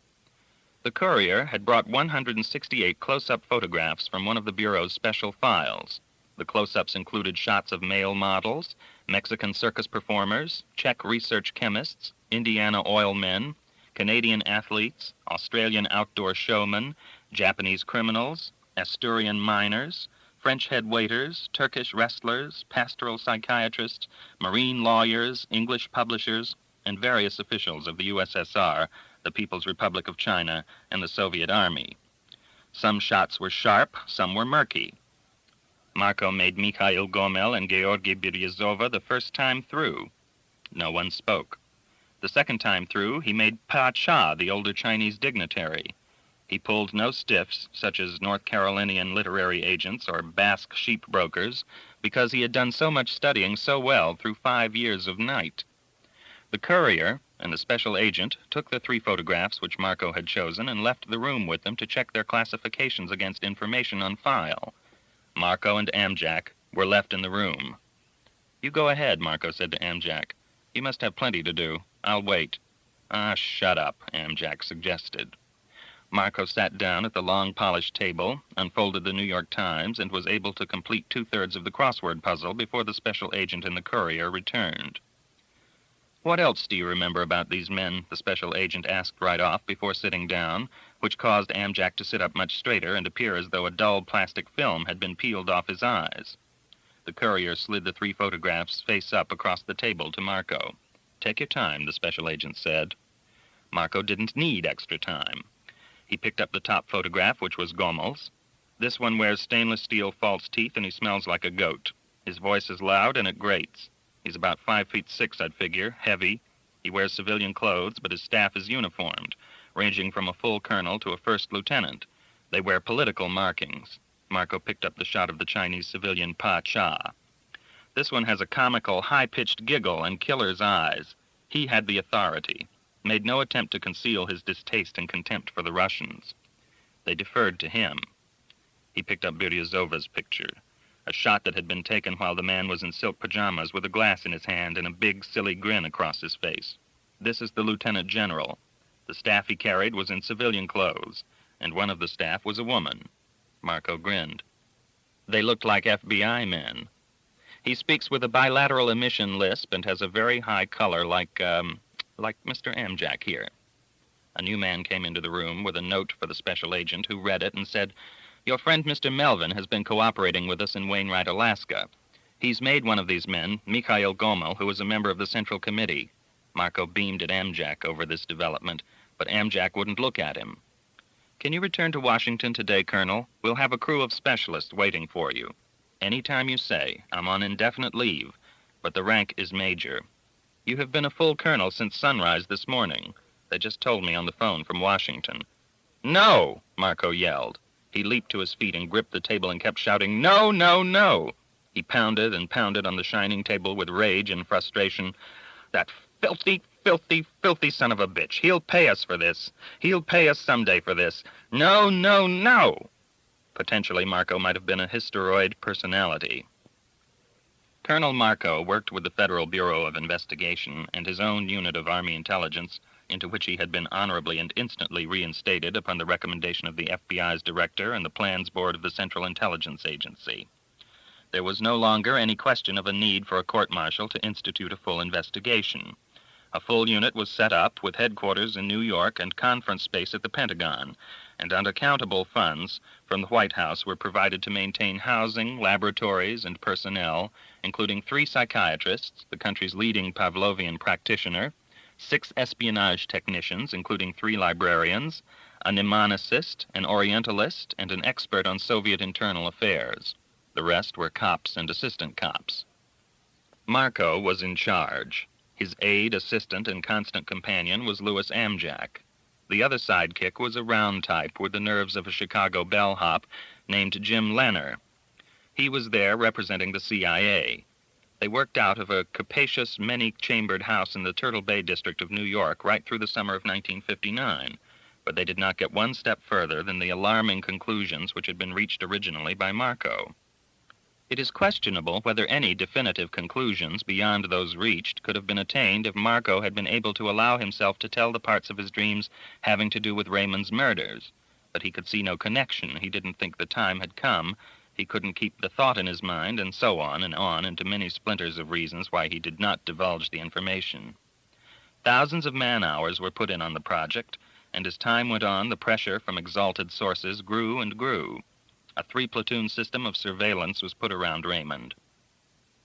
The courier had brought 168 close-up photographs from one of the Bureau's special files. The close-ups included shots of male models, Mexican circus performers, Czech research chemists, Indiana oil men, Canadian athletes, Australian outdoor showmen, Japanese criminals, Asturian miners, French head waiters, Turkish wrestlers, pastoral psychiatrists, marine lawyers, English publishers, and various officials of the USSR, the People's Republic of China, and the Soviet Army. Some shots were sharp, some were murky. Marco made Mikhail Gomel and Georgy Biryazova the first time through. No one spoke. The second time through, he made Pa Cha, the older Chinese dignitary. He pulled no stiffs, such as North Carolinian literary agents or Basque sheep brokers, because he had done so much studying so well through 5 years of night. The courier and the special agent took the 3 photographs which Marco had chosen and left the room with them to check their classifications against information on file. Marco and Amjak were left in the room. "You go ahead," Marco said to Amjak. "You must have plenty to do. I'll wait." "Ah, shut up," Amjak suggested. Marco sat down at the long polished table, unfolded the New York Times, and was able to complete 2/3 of the crossword puzzle before the special agent and the courier returned. "What else do you remember about these men?" the special agent asked right off before sitting down, which caused Amjak to sit up much straighter and appear as though a dull plastic film had been peeled off his eyes. The courier slid the 3 photographs face up across the table to Marco. "Take your time," the special agent said. Marco didn't need extra time. He picked up the top photograph, which was Gomel's. "This one wears stainless steel false teeth, and he smells like a goat. His voice is loud, and it grates. He's about 5'6", I'd figure, heavy. He wears civilian clothes, but his staff is uniformed, ranging from a full colonel to a first lieutenant. They wear political markings." Marco picked up the shot of the Chinese civilian Pa Cha. "This one has a comical, high-pitched giggle and killer's eyes. He had the authority, made no attempt to conceal his distaste and contempt for the Russians. They deferred to him." He picked up Biryozova's picture, a shot that had been taken while the man was in silk pajamas with a glass in his hand and a big, silly grin across his face. "This is the lieutenant general. The staff he carried was in civilian clothes, and one of the staff was a woman." Marco grinned. "They looked like FBI men. He speaks with a bilateral emission lisp and has a very high color like Mr. Amjak here." A new man came into the room with a note for the special agent, who read it and said, "Your friend Mr. Melvin has been cooperating with us in Wainwright, Alaska. He's made one of these men, Mikhail Gomel, who is a member of the Central Committee." Marco beamed at Amjak over this development, but Amjak wouldn't look at him. "Can you return to Washington today, Colonel? We'll have a crew of specialists waiting for you." "Any time you say. I'm on indefinite leave, but the rank is major." "You have been a full colonel since sunrise this morning. They just told me on the phone from Washington." "No!" Marco yelled. He leaped to his feet and gripped the table and kept shouting, "No, no, no!" He pounded and pounded on the shining table with rage and frustration. "That filthy, filthy, filthy son of a bitch. He'll pay us for this. He'll pay us someday for this. No, no, no!" Potentially, Marco might have been a hysteroid personality. Colonel Marco worked with the Federal Bureau of Investigation and his own unit of Army intelligence, into which he had been honorably and instantly reinstated upon the recommendation of the FBI's director and the Plans Board of the Central Intelligence Agency. There was no longer any question of a need for a court-martial to institute a full investigation. A full unit was set up with headquarters in New York and conference space at the Pentagon, and unaccountable funds from the White House were provided to maintain housing, laboratories, and personnel, including 3 psychiatrists, the country's leading Pavlovian practitioner, 6 espionage technicians, including 3 librarians, a mnemonicist, an orientalist, and an expert on Soviet internal affairs. The rest were cops and assistant cops. Marco was in charge. His aide, assistant, and constant companion was Louis Amjak. The other sidekick was a round type with the nerves of a Chicago bellhop named Jim Lenner. He was there representing the CIA. They worked out of a capacious, many-chambered house in the Turtle Bay district of New York right through the summer of 1959, but they did not get one step further than the alarming conclusions which had been reached originally by Marco. It is questionable whether any definitive conclusions beyond those reached could have been attained if Marco had been able to allow himself to tell the parts of his dreams having to do with Raymond's murders. But he could see no connection. He didn't think the time had come. He couldn't keep the thought in his mind, and so on into many splinters of reasons why he did not divulge the information. Thousands of man-hours were put in on the project, and as time went on, the pressure from exalted sources grew and grew. A 3-platoon system of surveillance was put around Raymond.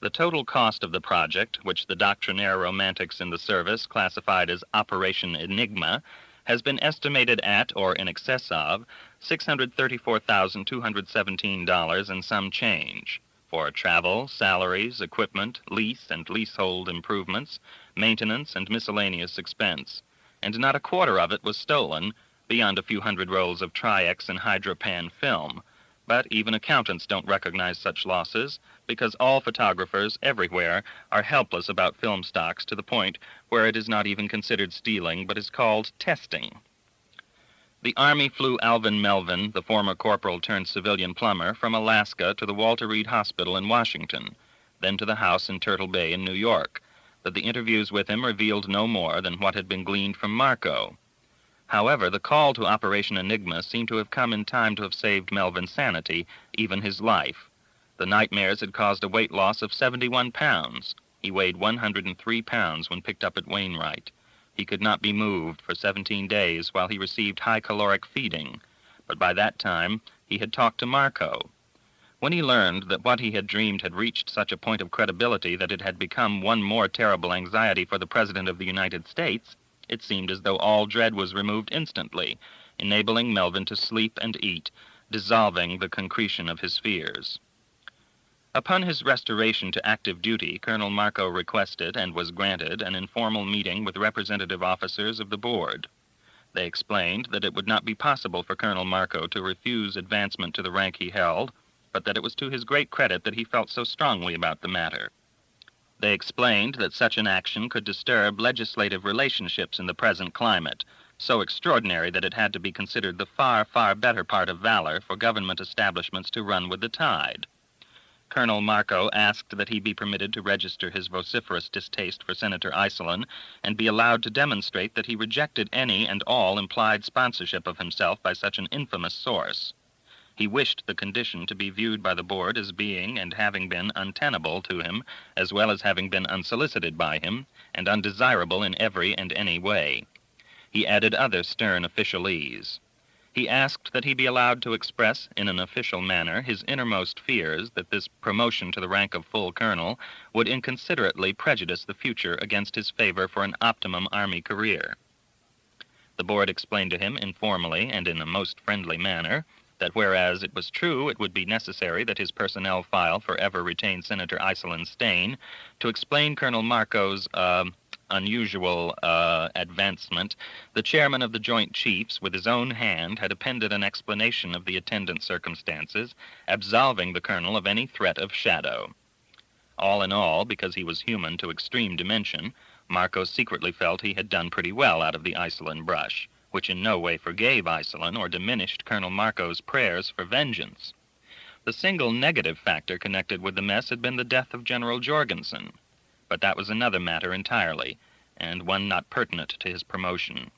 The total cost of the project, which the doctrinaire romantics in the service classified as Operation Enigma, has been estimated at, or in excess of, $634,217 and some change, for travel, salaries, equipment, lease and leasehold improvements, maintenance, and miscellaneous expense, and not a quarter of it was stolen, beyond a few hundred rolls of Tri-X and Hydropan film, but even accountants don't recognize such losses because all photographers everywhere are helpless about film stocks to the point where it is not even considered stealing but is called testing. The Army flew Alvin Melvin, the former corporal turned civilian plumber, from Alaska to the Walter Reed Hospital in Washington, then to the house in Turtle Bay in New York, but the interviews with him revealed no more than what had been gleaned from Marco. However, the call to Operation Enigma seemed to have come in time to have saved Melvin's sanity, even his life. The nightmares had caused a weight loss of 71 pounds. He weighed 103 pounds when picked up at Wainwright. He could not be moved for 17 days while he received high-caloric feeding, but by that time he had talked to Marco. When he learned that what he had dreamed had reached such a point of credibility that it had become one more terrible anxiety for the President of the United States, it seemed as though all dread was removed instantly, enabling Melvin to sleep and eat, dissolving the concretion of his fears. Upon his restoration to active duty, Colonel Marco requested, and was granted, an informal meeting with representative officers of the board. They explained that it would not be possible for Colonel Marco to refuse advancement to the rank he held, but that it was to his great credit that he felt so strongly about the matter. They explained that such an action could disturb legislative relationships in the present climate, so extraordinary that it had to be considered the far, far better part of valor for government establishments to run with the tide. Colonel Marco asked that he be permitted to register his vociferous distaste for Senator Iselin and be allowed to demonstrate that he rejected any and all implied sponsorship of himself by such an infamous source. He wished the condition to be viewed by the board as being and having been untenable to him, as well as having been unsolicited by him, and undesirable in every and any way. He added other stern officialese. He asked that he be allowed to express in an official manner his innermost fears that this promotion to the rank of full colonel would inconsiderately prejudice the future against his favor for an optimum Army career. The board explained to him informally and in a most friendly manner that whereas it was true it would be necessary that his personnel file forever retain Senator Iselin Stain, to explain Colonel Marco's unusual advancement, the chairman of the Joint Chiefs, with his own hand, had appended an explanation of the attendant circumstances, absolving the colonel of any threat of shadow. All in all, because he was human to extreme dimension, Marco secretly felt he had done pretty well out of the Iselin brush, which in no way forgave Iselin or diminished Colonel Marco's prayers for vengeance. The single negative factor connected with the mess had been the death of General Jorgensen, but that was another matter entirely, and one not pertinent to his promotion.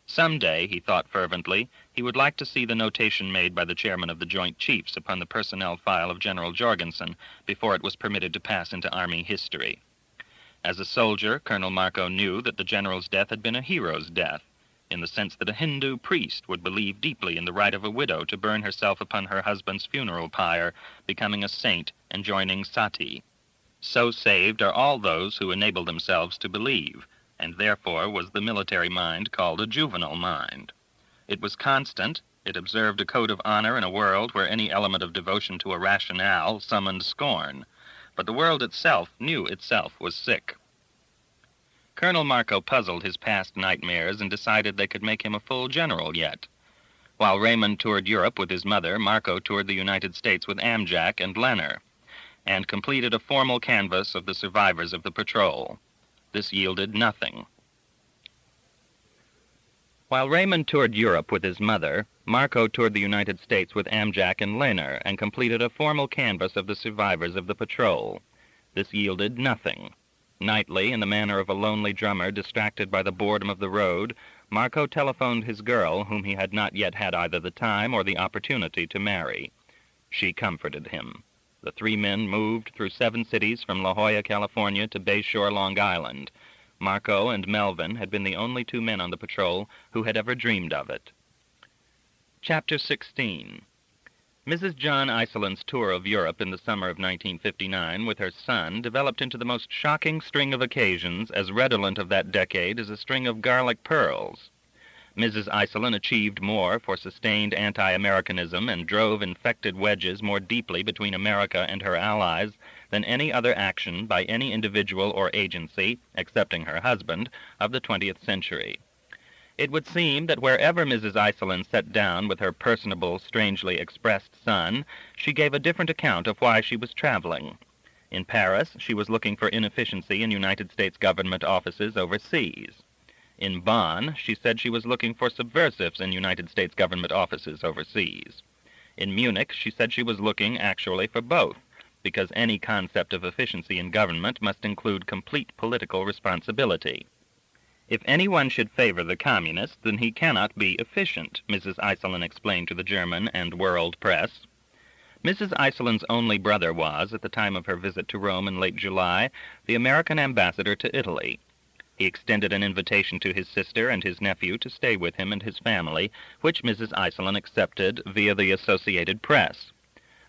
Some day, he thought fervently, he would like to see the notation made by the chairman of the Joint Chiefs upon the personnel file of General Jorgensen before it was permitted to pass into Army history. As a soldier, Colonel Marco knew that the general's death had been a hero's death, in the sense that a Hindu priest would believe deeply in the right of a widow to burn herself upon her husband's funeral pyre, becoming a saint and joining Sati. So saved are all those who enable themselves to believe, and therefore was the military mind called a juvenile mind. It was constant, it observed a code of honor in a world where any element of devotion to a rationale summoned scorn, but the world itself knew itself was sick. Colonel Marco puzzled his past nightmares and decided they could make him a full general yet. While Raymond toured Europe with his mother, Marco toured the United States with Amjac and Leonard, and completed a formal canvass of the survivors of the patrol. This yielded nothing. While Raymond toured Europe with his mother, Marco toured the United States with Amjac and Leonard, and completed a formal canvass of the survivors of the patrol. This yielded nothing. Nightly, in the manner of a lonely drummer distracted by the boredom of the road, Marco telephoned his girl, whom he had not yet had either the time or the opportunity to marry. She comforted him. The three men moved through 7 cities from La Jolla, California to Bayshore, Long Island. Marco and Melvin had been the only 2 men on the patrol who had ever dreamed of it. Chapter 16. Mrs. John Iselin's tour of Europe in the summer of 1959 with her son developed into the most shocking string of occasions, as redolent of that decade as a string of garlic pearls. Mrs. Iselin achieved more for sustained anti-Americanism and drove infected wedges more deeply between America and her allies than any other action by any individual or agency, excepting her husband, of the 20th century. It would seem that wherever Mrs. Iselin sat down with her personable, strangely expressed son, she gave a different account of why she was traveling. In Paris, she was looking for inefficiency in United States government offices overseas. In Bonn, she said she was looking for subversives in United States government offices overseas. In Munich, she said she was looking actually for both, because any concept of efficiency in government must include complete political responsibility. If anyone should favor the communists, then he cannot be efficient, Mrs. Iselin explained to the German and world press. Mrs. Iselin's only brother was, at the time of her visit to Rome in late July, the American ambassador to Italy. He extended an invitation to his sister and his nephew to stay with him and his family, which Mrs. Iselin accepted via the Associated Press.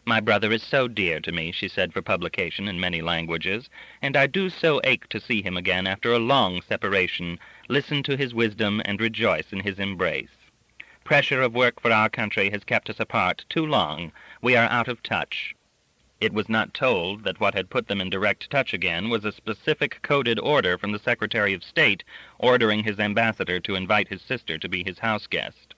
"My brother is so dear to me," she said for publication in many languages, "and I do so ache to see him again after a long separation, listen to his wisdom, and rejoice in his embrace. Pressure of work for our country has kept us apart too long. We are out of touch." It was not told that what had put them in direct touch again was a specific coded order from the Secretary of State ordering his ambassador to invite his sister to be his house guest.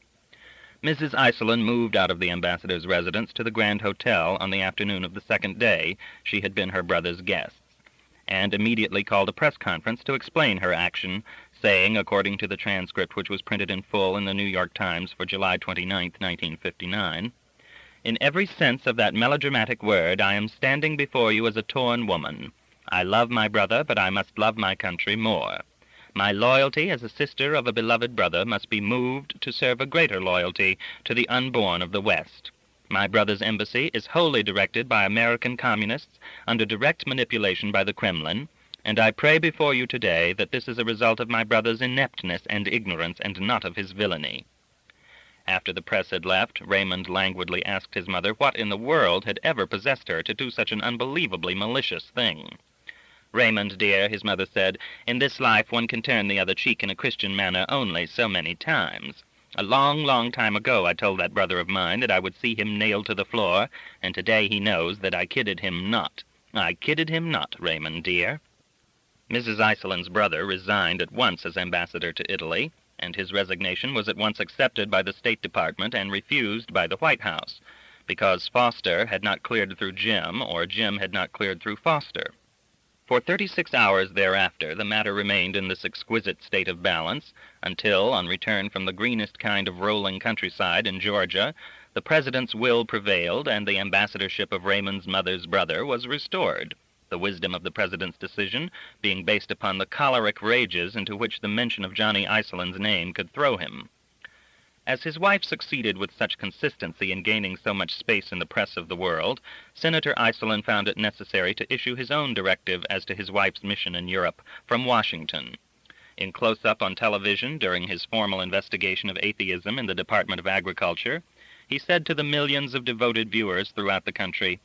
Mrs. Iselin moved out of the ambassador's residence to the Grand Hotel on the afternoon of the second day she had been her brother's guests, and immediately called a press conference to explain her action, saying, according to the transcript which was printed in full in the New York Times for July 29, 1959, "In every sense of that melodramatic word, I am standing before you as a torn woman. I love my brother, but I must love my country more. My loyalty as a sister of a beloved brother must be moved to serve a greater loyalty to the unborn of the West. My brother's embassy is wholly directed by American communists under direct manipulation by the Kremlin, and I pray before you today that this is a result of my brother's ineptness and ignorance and not of his villainy." After the press had left, Raymond languidly asked his mother what in the world had ever possessed her to do such an unbelievably malicious thing. "Raymond, dear," his mother said, "in this life one can turn the other cheek in a Christian manner only so many times. A long, long time ago I told that brother of mine that I would see him nailed to the floor, and today he knows that I kidded him not. I kidded him not, Raymond, dear." Mrs. Iselin's brother resigned at once as ambassador to Italy, and his resignation was at once accepted by the State Department and refused by the White House, because Foster had not cleared through Jim, or Jim had not cleared through Foster. For 36 hours thereafter, the matter remained in this exquisite state of balance, until, on return from the greenest kind of rolling countryside in Georgia, the President's will prevailed and the ambassadorship of Raymond's mother's brother was restored, the wisdom of the President's decision being based upon the choleric rages into which the mention of Johnny Iselin's name could throw him. As his wife succeeded with such consistency in gaining so much space in the press of the world, Senator Iselin found it necessary to issue his own directive as to his wife's mission in Europe from Washington. In close-up on television during his formal investigation of atheism in the Department of Agriculture, he said to the millions of devoted viewers throughout the country,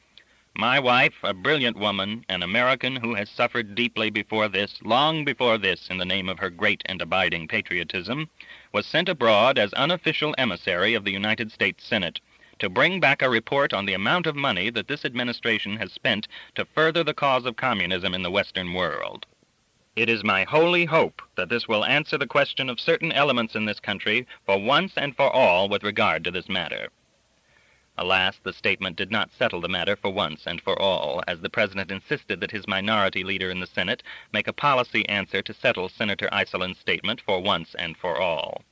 "My wife, a brilliant woman, an American who has suffered deeply before this, long before this, in the name of her great and abiding patriotism, was sent abroad as unofficial emissary of the United States Senate to bring back a report on the amount of money that this administration has spent to further the cause of communism in the Western world. It is my holy hope that this will answer the question of certain elements in this country for once and for all with regard to this matter." Alas, the statement did not settle the matter for once and for all, as the President insisted that his minority leader in the Senate make a policy answer to settle Senator Iselin's statement for once and for all.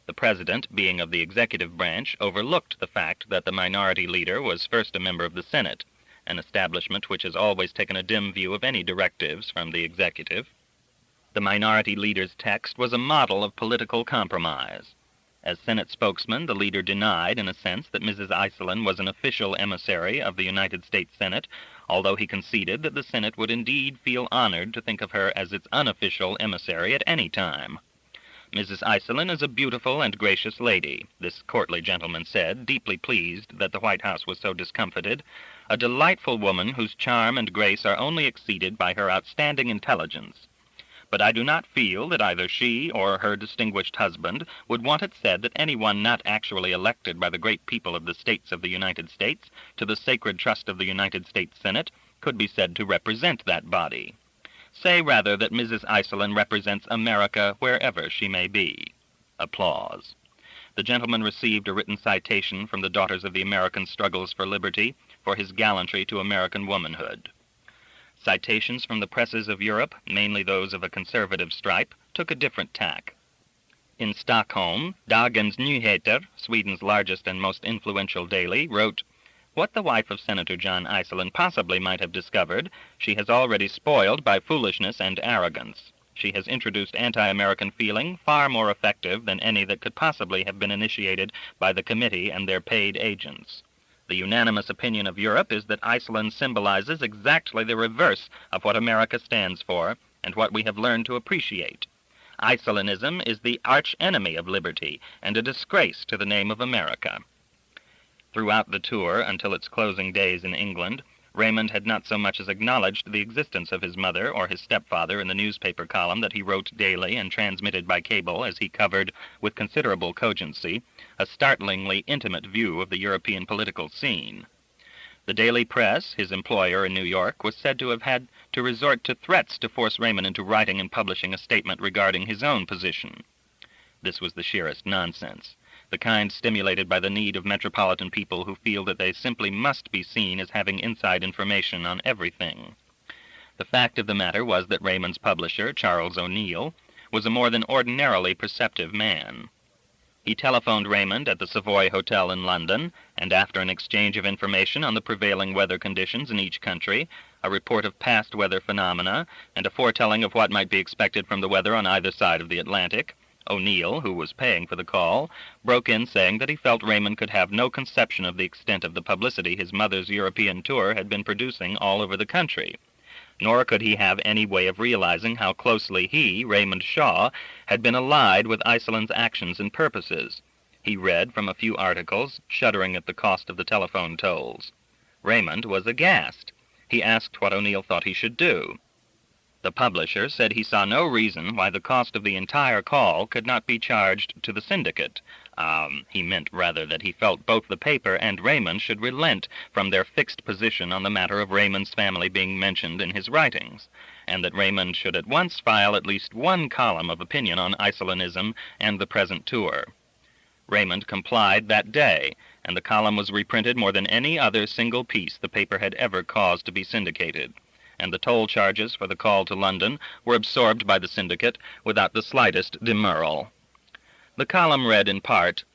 The President, being of the executive branch, overlooked the fact that the minority leader was first a member of the Senate, an establishment which has always taken a dim view of any directives from the executive. The minority leader's text was a model of political compromise. As Senate spokesman, the leader denied, in a sense, that Mrs. Iselin was an official emissary of the United States Senate, although he conceded that the Senate would indeed feel honored to think of her as its unofficial emissary at any time. "Mrs. Iselin is a beautiful and gracious lady," this courtly gentleman said, deeply pleased that the White House was so discomfited, "a delightful woman whose charm and grace are only exceeded by her outstanding intelligence. But I do not feel that either she or her distinguished husband would want it said that anyone not actually elected by the great people of the states of the United States to the sacred trust of the United States Senate could be said to represent that body. Say rather that Mrs. Iselin represents America wherever she may be." Applause. The gentleman received a written citation from the Daughters of the American Struggles for Liberty for his gallantry to American womanhood. Citations from the presses of Europe, mainly those of a conservative stripe, took a different tack. In Stockholm, Dagens Nyheter, Sweden's largest and most influential daily, wrote, "What the wife of Senator John Iselin possibly might have discovered, she has already spoiled by foolishness and arrogance. She has introduced anti-American feeling far more effective than any that could possibly have been initiated by the committee and their paid agents. The unanimous opinion of Europe is that Iselin symbolizes exactly the reverse of what America stands for and what we have learned to appreciate. Iselinism is the arch-enemy of liberty and a disgrace to the name of America." Throughout the tour, until its closing days in England, Raymond had not so much as acknowledged the existence of his mother or his stepfather in the newspaper column that he wrote daily and transmitted by cable as he covered, with considerable cogency, a startlingly intimate view of the European political scene. The daily press, his employer in New York, was said to have had to resort to threats to force Raymond into writing and publishing a statement regarding his own position. This was the sheerest nonsense, the kind stimulated by the need of metropolitan people who feel that they simply must be seen as having inside information on everything. The fact of the matter was that Raymond's publisher, Charles O'Neill, was a more than ordinarily perceptive man. He telephoned Raymond at the Savoy Hotel in London, and after an exchange of information on the prevailing weather conditions in each country, a report of past weather phenomena, and a foretelling of what might be expected from the weather on either side of the Atlantic, O'Neill, who was paying for the call, broke in saying that he felt Raymond could have no conception of the extent of the publicity his mother's European tour had been producing all over the country. Nor could he have any way of realizing how closely he, Raymond Shaw, had been allied with Iselin's actions and purposes. He read from a few articles, shuddering at the cost of the telephone tolls. Raymond was aghast. He asked what O'Neill thought he should do. The publisher said he saw no reason why the cost of the entire call could not be charged to the syndicate. He meant rather that he felt both the paper and Raymond should relent from their fixed position on the matter of Raymond's family being mentioned in his writings, and that Raymond should at once file at least one column of opinion on Iselinism and the present tour. Raymond complied that day, and the column was reprinted more than any other single piece the paper had ever caused to be syndicated, and the toll charges for the call to London were absorbed by the syndicate without the slightest demurral. The column read in part,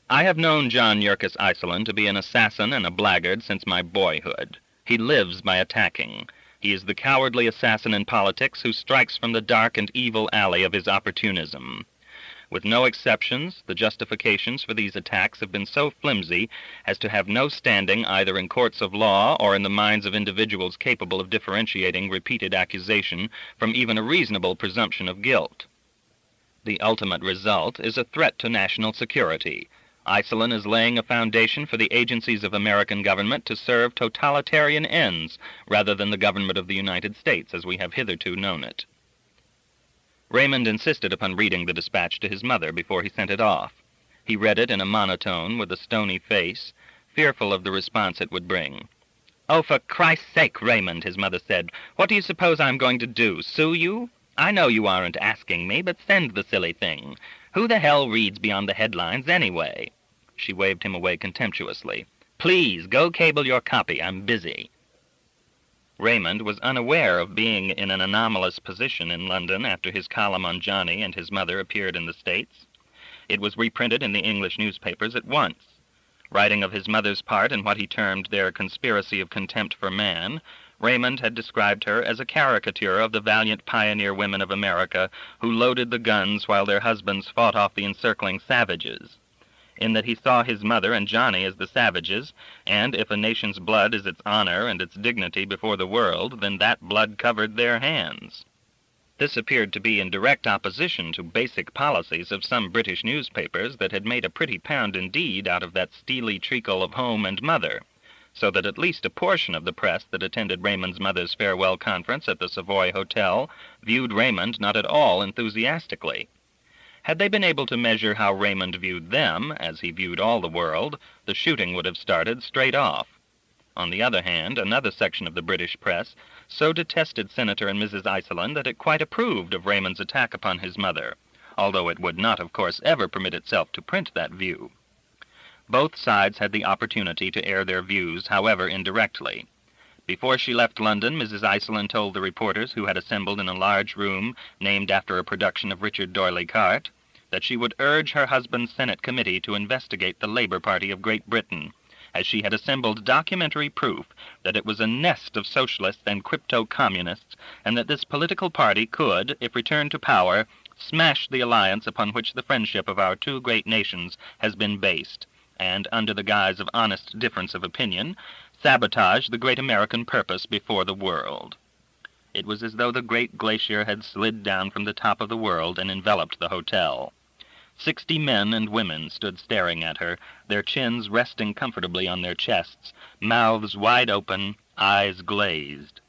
"I have known John Yerkes Iselin to be an assassin and a blackguard since my boyhood. He lives by attacking. He is the cowardly assassin in politics who strikes from the dark and evil alley of his opportunism. With no exceptions, the justifications for these attacks have been so flimsy as to have no standing either in courts of law or in the minds of individuals capable of differentiating repeated accusation from even a reasonable presumption of guilt. The ultimate result is a threat to national security. Iselin is laying a foundation for the agencies of American government to serve totalitarian ends rather than the government of the United States as we have hitherto known it." Raymond insisted upon reading the dispatch to his mother before he sent it off. He read it in a monotone with a stony face, fearful of the response it would bring. "Oh, for Christ's sake, Raymond," his mother said, "what do you suppose I'm going to do, sue you? I know you aren't asking me, but send the silly thing. Who the hell reads beyond the headlines anyway?" She waved him away contemptuously. "Please, go cable your copy. I'm busy." Raymond was unaware of being in an anomalous position in London after his column on Johnny and his mother appeared in the States. It was reprinted in the English newspapers at once. Writing of his mother's part in what he termed their conspiracy of contempt for man, Raymond had described her as a caricature of the valiant pioneer women of America who loaded the guns while their husbands fought off the encircling savages, in that he saw his mother and Johnny as the savages, and if a nation's blood is its honor and its dignity before the world, then that blood covered their hands. This appeared to be in direct opposition to basic policies of some British newspapers that had made a pretty pound indeed out of that steely treacle of home and mother, so that at least a portion of the press that attended Raymond's mother's farewell conference at the Savoy Hotel viewed Raymond not at all enthusiastically. Had they been able to measure how Raymond viewed them, as he viewed all the world, the shooting would have started straight off. On the other hand, another section of the British press so detested Senator and Mrs. Iselin that it quite approved of Raymond's attack upon his mother. although it would not, of course, ever permit itself to print that view. Both sides had the opportunity to air their views, however indirectly. Before she left London, Mrs. Iceland told the reporters who had assembled in a large room named after a production of Richard D'Oyley Carte that she would urge her husband's Senate committee to investigate the Labour Party of Great Britain, as she had assembled documentary proof that it was a nest of socialists and crypto-communists, and that this political party could, if returned to power, smash the alliance upon which the friendship of our two great nations has been based, and, under the guise of honest difference of opinion, sabotage the great American purpose before the world. It was as though the great glacier had slid down from the top of the world and enveloped the hotel. 60 men and women stood staring at her, their chins resting comfortably on their chests, mouths wide open, eyes glazed.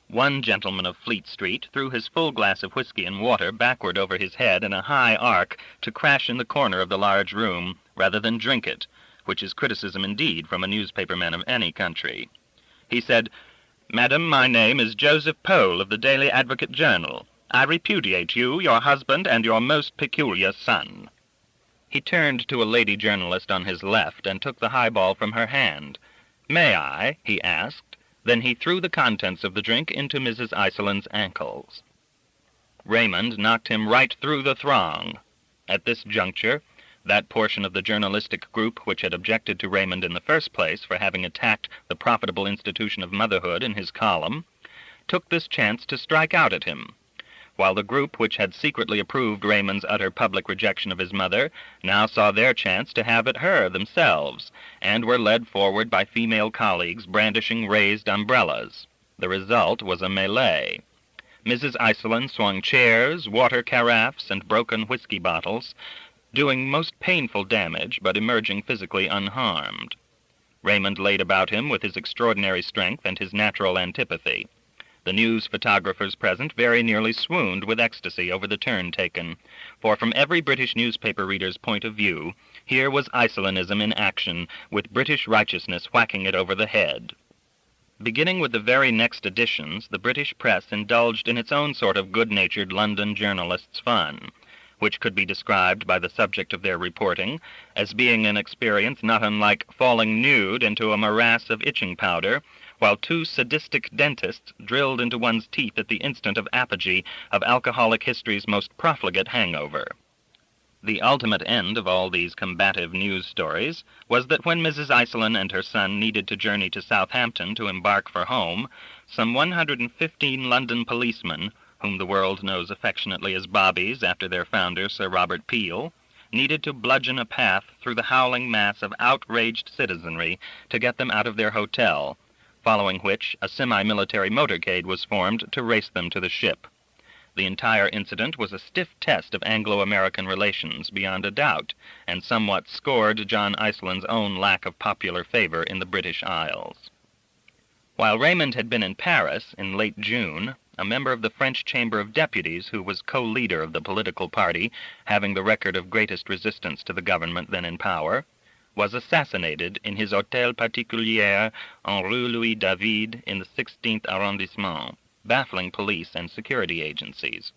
One gentleman of Fleet Street threw his full glass of whiskey and water backward over his head in a high arc to crash in the corner of the large room, rather than drink it, which is criticism indeed from a newspaperman of any country. He said, "Madam, my name is Joseph Pole of the Daily Advocate-Journal. I repudiate you, your husband, and your most peculiar son." He turned to a lady journalist on his left and took the highball from her hand. "May I?" he asked. Then he threw the contents of the drink into Mrs. Iceland's ankles. Raymond knocked him right through the throng. At this juncture, that portion of the journalistic group which had objected to Raymond in the first place for having attacked the profitable institution of motherhood in his column, took this chance to strike out at him, while the group which had secretly approved Raymond's utter public rejection of his mother now saw their chance to have at her themselves, and were led forward by female colleagues brandishing raised umbrellas. The result was a melee. Mrs. Iceland swung chairs, water carafes, and broken whiskey bottles, doing most painful damage, but emerging physically unharmed. Raymond laid about him with his extraordinary strength and his natural antipathy. The news photographers present very nearly swooned with ecstasy over the turn taken, for from every British newspaper reader's point of view, here was Icelandism in action, with British righteousness whacking it over the head. Beginning with the very next editions, the British press indulged in its own sort of good-natured London journalists' fun, which could be described by the subject of their reporting as being an experience not unlike falling nude into a morass of itching powder, while two sadistic dentists drilled into one's teeth at the instant of apogee of alcoholic history's most profligate hangover. The ultimate end of all these combative news stories was that when Mrs. Iceland and her son needed to journey to Southampton to embark for home, some 115 London policemen, whom the world knows affectionately as Bobbies after their founder, Sir Robert Peel, needed to bludgeon a path through the howling mass of outraged citizenry to get them out of their hotel, following which a semi-military motorcade was formed to race them to the ship. The entire incident was a stiff test of Anglo-American relations beyond a doubt, and somewhat scored John Iceland's own lack of popular favor in the British Isles. While Raymond had been in Paris in late June, a member of the French Chamber of Deputies, who was co-leader of the political party having the record of greatest resistance to the government then in power, was assassinated in his Hôtel Particulier en Rue Louis David in the 16th arrondissement, baffling police and security agencies.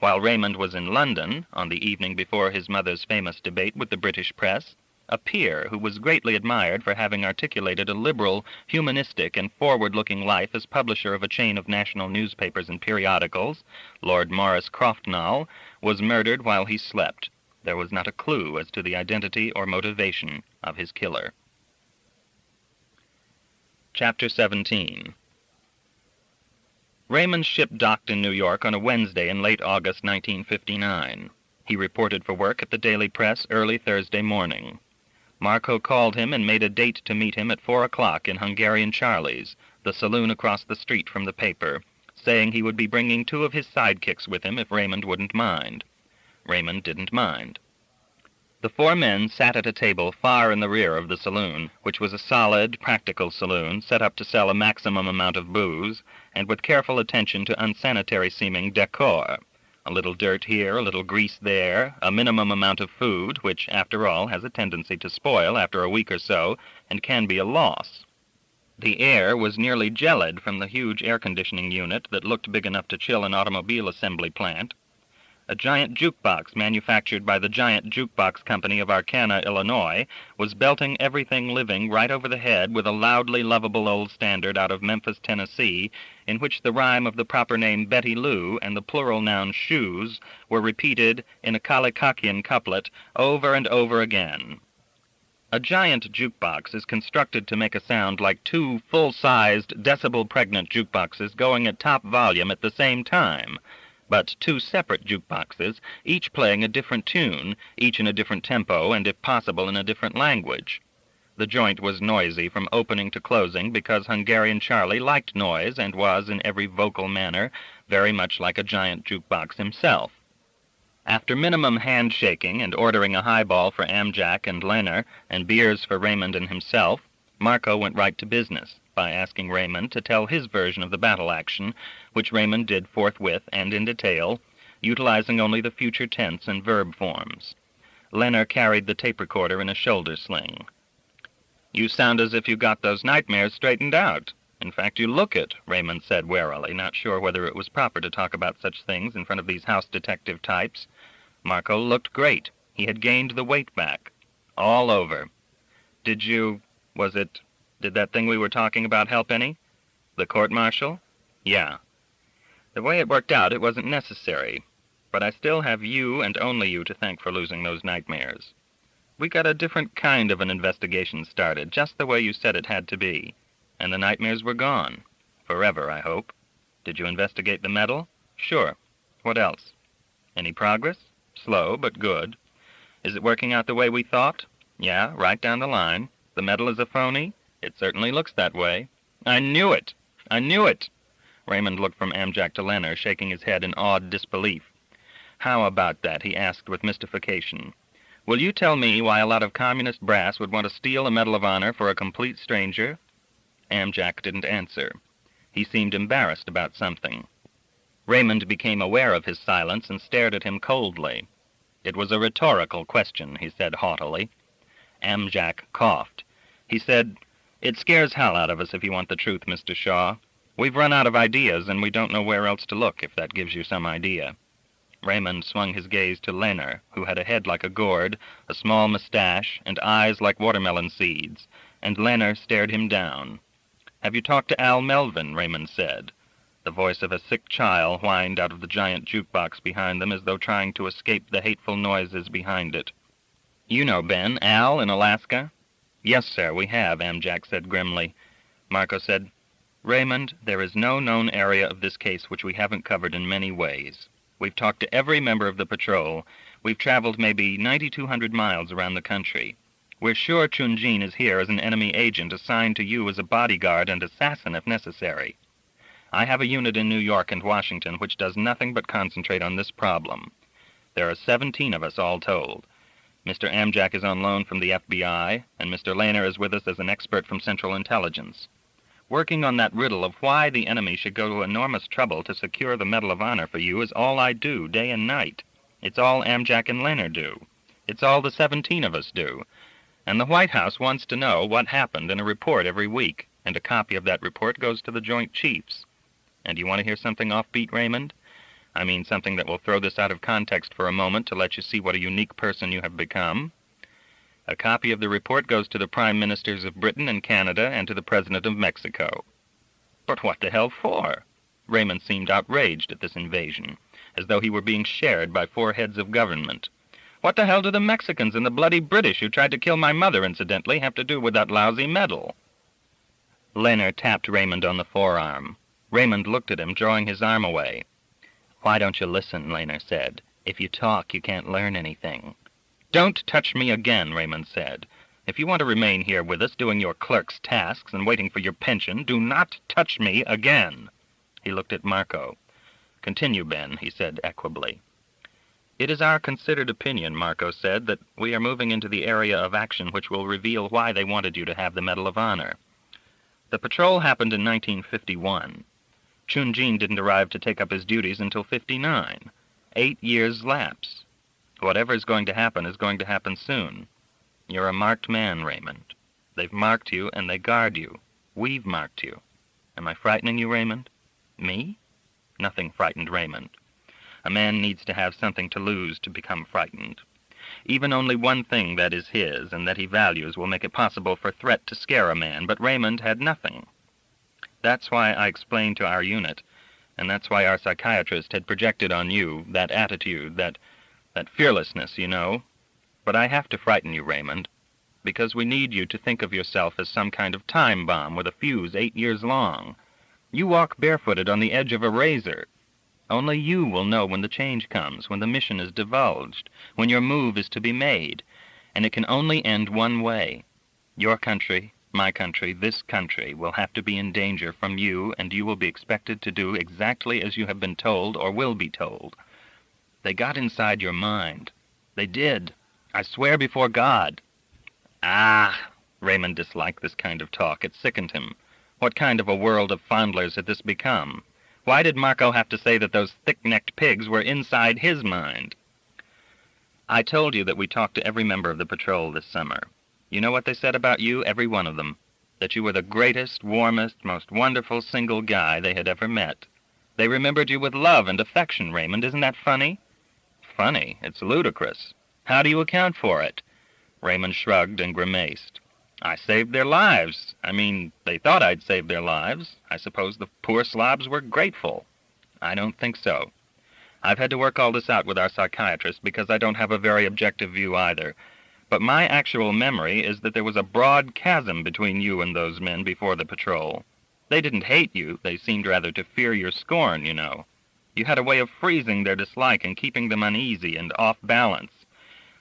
While Raymond was in London, on the evening before his mother's famous debate with the British press, a peer who was greatly admired for having articulated a liberal, humanistic, and forward-looking life as publisher of a chain of national newspapers and periodicals, Lord Maurice Croftnall, was murdered while he slept. There was not a clue as to the identity or motivation of his killer. Chapter 17. Raymond's ship docked in New York on a Wednesday in late August 1959. He reported for work at the Daily Press early Thursday morning. Marco called him and made a date to meet him at 4 o'clock in Hungarian Charlie's, the saloon across the street from the paper, saying he would be bringing 2 of his sidekicks with him if Raymond wouldn't mind. Raymond didn't mind. The 4 men sat at a table far in the rear of the saloon, which was a solid, practical saloon set up to sell a maximum amount of booze, and with careful attention to unsanitary-seeming decor. A little dirt here, a little grease there, a minimum amount of food, which, after all, has a tendency to spoil after a week or so, and can be a loss. The air was nearly gelid from the huge air-conditioning unit that looked big enough to chill an automobile assembly plant. A giant jukebox manufactured by the Giant Jukebox Company of Arcana, Illinois, was belting everything living right over the head with a loudly lovable old standard out of Memphis, Tennessee, in which the rhyme of the proper name Betty Lou and the plural noun shoes were repeated in a Kalikakian couplet over and over again. A giant jukebox is constructed to make a sound like two full-sized, decibel-pregnant jukeboxes going at top volume at the same time, but two separate jukeboxes, each playing a different tune, each in a different tempo, and if possible in a different language. The joint was noisy from opening to closing because Hungarian Charlie liked noise and was, in every vocal manner, very much like a giant jukebox himself. After minimum handshaking and ordering a highball for Amjak and Leonard and beers for Raymond and himself, Marco went right to business by asking Raymond to tell his version of the battle action, which Raymond did forthwith and in detail, utilizing only the future tense and verb forms. Leonard carried the tape recorder in a shoulder sling. "You sound as if you got those nightmares straightened out. In fact, you look it," Raymond said warily, not sure whether it was proper to talk about such things in front of these house detective types. Marco looked great. He had gained the weight back. All over. Did that thing we were talking about help any? The court-martial? Yeah. The way it worked out, it wasn't necessary. But I still have you and only you to thank for losing those nightmares. We got a different kind of an investigation started, just the way you said it had to be. And the nightmares were gone. Forever, I hope. Did you investigate the medal? Sure. What else? Any progress? Slow, but good. Is it working out the way we thought? Yeah, right down the line. The medal is a phony? It certainly looks that way. I knew it! I knew it! Raymond looked from Amjak to Leonard, shaking his head in awed disbelief. How about that? He asked with mystification. Will you tell me why a lot of communist brass would want to steal a Medal of Honor for a complete stranger? Amjak didn't answer. He seemed embarrassed about something. Raymond became aware of his silence and stared at him coldly. It was a rhetorical question, he said haughtily. Amjak coughed. He said, "It scares hell out of us if you want the truth, Mr. Shaw. We've run out of ideas, and we don't know where else to look, if that gives you some idea." Raymond swung his gaze to Leonard, who had a head like a gourd, a small mustache, and eyes like watermelon seeds, and Leonard stared him down. "Have you talked to Al Melvin?" Raymond said. The voice of a sick child whined out of the giant jukebox behind them as though trying to escape the hateful noises behind it. "You know Ben, Al, in Alaska?" "Yes, sir, we have," Amjak said grimly. Marco said, "Raymond, there is no known area of this case which we haven't covered in many ways. We've talked to every member of the patrol. We've traveled maybe 9,200 miles around the country. We're sure Chunjin is here as an enemy agent assigned to you as a bodyguard and assassin if necessary. I have a unit in New York and Washington which does nothing but concentrate on this problem. There are 17 of us all told. Mr. Amjak is on loan from the FBI, and Mr. Leonard is with us as an expert from Central Intelligence. Working on that riddle of why the enemy should go to enormous trouble to secure the Medal of Honor for you is all I do, day and night. It's all Amjak and Leonard do. It's all the 17 of us do. And the White House wants to know what happened in a report every week, and a copy of that report goes to the Joint Chiefs. And you want to hear something offbeat, Raymond? I mean something that will throw this out of context for a moment to let you see what a unique person you have become. A copy of the report goes to the Prime Ministers of Britain and Canada and to the President of Mexico." "But what the hell for?" Raymond seemed outraged at this invasion, as though he were being shared by 4 heads of government. "What the hell do the Mexicans and the bloody British who tried to kill my mother, incidentally, have to do with that lousy medal?" Leonard tapped Raymond on the forearm. Raymond looked at him, drawing his arm away. "Why don't you listen?" Leonard said. "If you talk, you can't learn anything." "Don't touch me again," Raymond said. "If you want to remain here with us doing your clerk's tasks and waiting for your pension, do not touch me again." He looked at Marco. "Continue, Ben," he said equably. "It is our considered opinion," Marco said, "that we are moving into the area of action which will reveal why they wanted you to have the Medal of Honor. The patrol happened in 1951. Chunjin didn't arrive to take up his duties until 59. 8 years lapse. Whatever is going to happen soon. You're a marked man, Raymond. They've marked you, and they guard you. We've marked you. Am I frightening you, Raymond?" "Me?" Nothing frightened Raymond. A man needs to have something to lose to become frightened. Even only one thing that is his and that he values will make it possible for threat to scare a man, but Raymond had nothing. That's why I explained to our unit, and that's why our psychiatrist had projected on you that attitude, that fearlessness, you know. But I have to frighten you, Raymond, because we need you to think of yourself as some kind of time bomb with a fuse 8 years long. You walk barefooted on the edge of a razor. Only you will know when the change comes, when the mission is divulged, when your move is to be made, and it can only end one way. Your country, my country, this country will have to be in danger from you, and you will be expected to do exactly as you have been told or will be told. They got inside your mind. They did. I swear before God. Ah! Raymond disliked this kind of talk. It sickened him. What kind of a world of fondlers had this become? Why did Marco have to say that those thick-necked pigs were inside his mind? I told you that we talked to every member of the patrol this summer. You know what they said about you, every one of them? That you were the greatest, warmest, most wonderful single guy they had ever met. They remembered you with love and affection, Raymond. Isn't that funny? Funny? It's ludicrous. How do you account for it? Raymond shrugged and grimaced. I saved their lives. I mean, they thought I'd saved their lives. I suppose the poor slobs were grateful. I don't think so. I've had to work all this out with our psychiatrist because I don't have a very objective view either. But my actual memory is that there was a broad chasm between you and those men before the patrol. They didn't hate you. They seemed rather to fear your scorn, you know. You had a way of freezing their dislike and keeping them uneasy and off balance.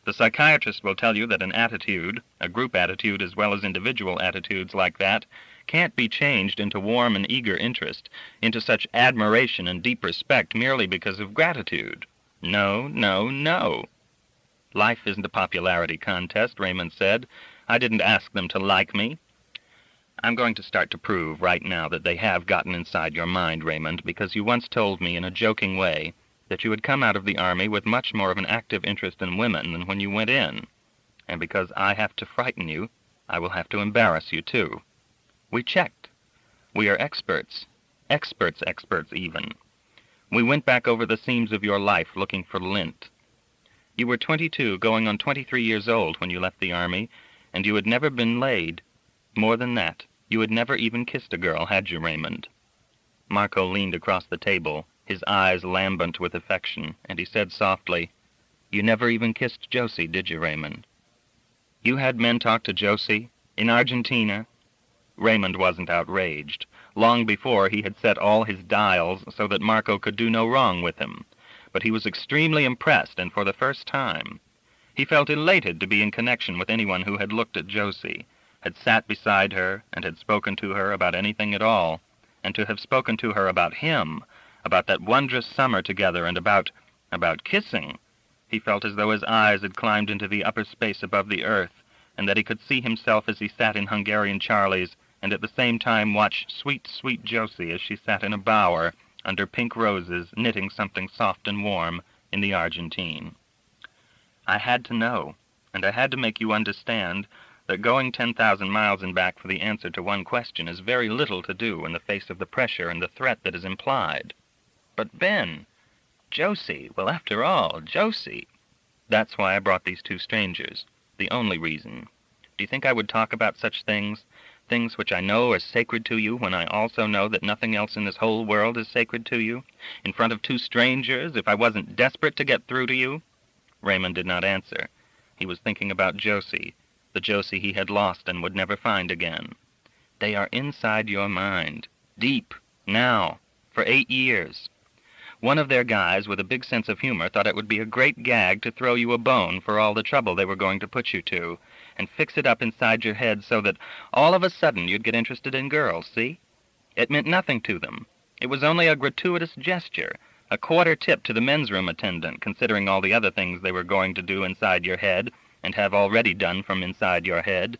The psychiatrist will tell you that an attitude, a group attitude as well as individual attitudes like that, can't be changed into warm and eager interest, into such admiration and deep respect merely because of gratitude. No, no, no. Life isn't a popularity contest, Raymond said. I didn't ask them to like me. I'm going to start to prove right now that they have gotten inside your mind, Raymond, because you once told me in a joking way that you had come out of the Army with much more of an active interest in women than when you went in. And because I have to frighten you, I will have to embarrass you, too. We checked. We are experts. Experts even. We went back over the seams of your life looking for lint. You were 22, going on 23 years old when you left the Army, and you had never been laid. More than that, you had never even kissed a girl, had you, Raymond? Marco leaned across the table, his eyes lambent with affection, and he said softly, You never even kissed Josie, did you, Raymond? You had men talk to Josie? In Argentina? Raymond wasn't outraged. Long before, he had set all his dials so that Marco could do no wrong with him. But he was extremely impressed, and for the first time. He felt elated to be in connection with anyone who had looked at Josie, had sat beside her, and had spoken to her about anything at all, and to have spoken to her about him, about that wondrous summer together, and about kissing. He felt as though his eyes had climbed into the upper space above the earth, and that he could see himself as he sat in Hungarian Charlie's, and at the same time watch sweet, sweet Josie as she sat in a bower, under pink roses, knitting something soft and warm in the Argentine. I had to know, and I had to make you understand that going 10,000 miles and back for the answer to one question is very little to do in the face of the pressure and the threat that is implied. But Ben, Josie, well, after all, Josie. That's why I brought these two strangers, the only reason. Do you think I would talk about such things, things which I know are sacred to you, when I also know that nothing else in this whole world is sacred to you, in front of two strangers, if I wasn't desperate to get through to you? Raymond did not answer. He was thinking about Josie, the Josie he had lost and would never find again. They are inside your mind, deep, now, for 8 years. One of their guys with a big sense of humor thought it would be a great gag to throw you a bone for all the trouble they were going to put you to, and fix it up inside your head so that all of a sudden you'd get interested in girls, see? It meant nothing to them. It was only a gratuitous gesture, a quarter tip to the men's room attendant, considering all the other things they were going to do inside your head, and have already done from inside your head.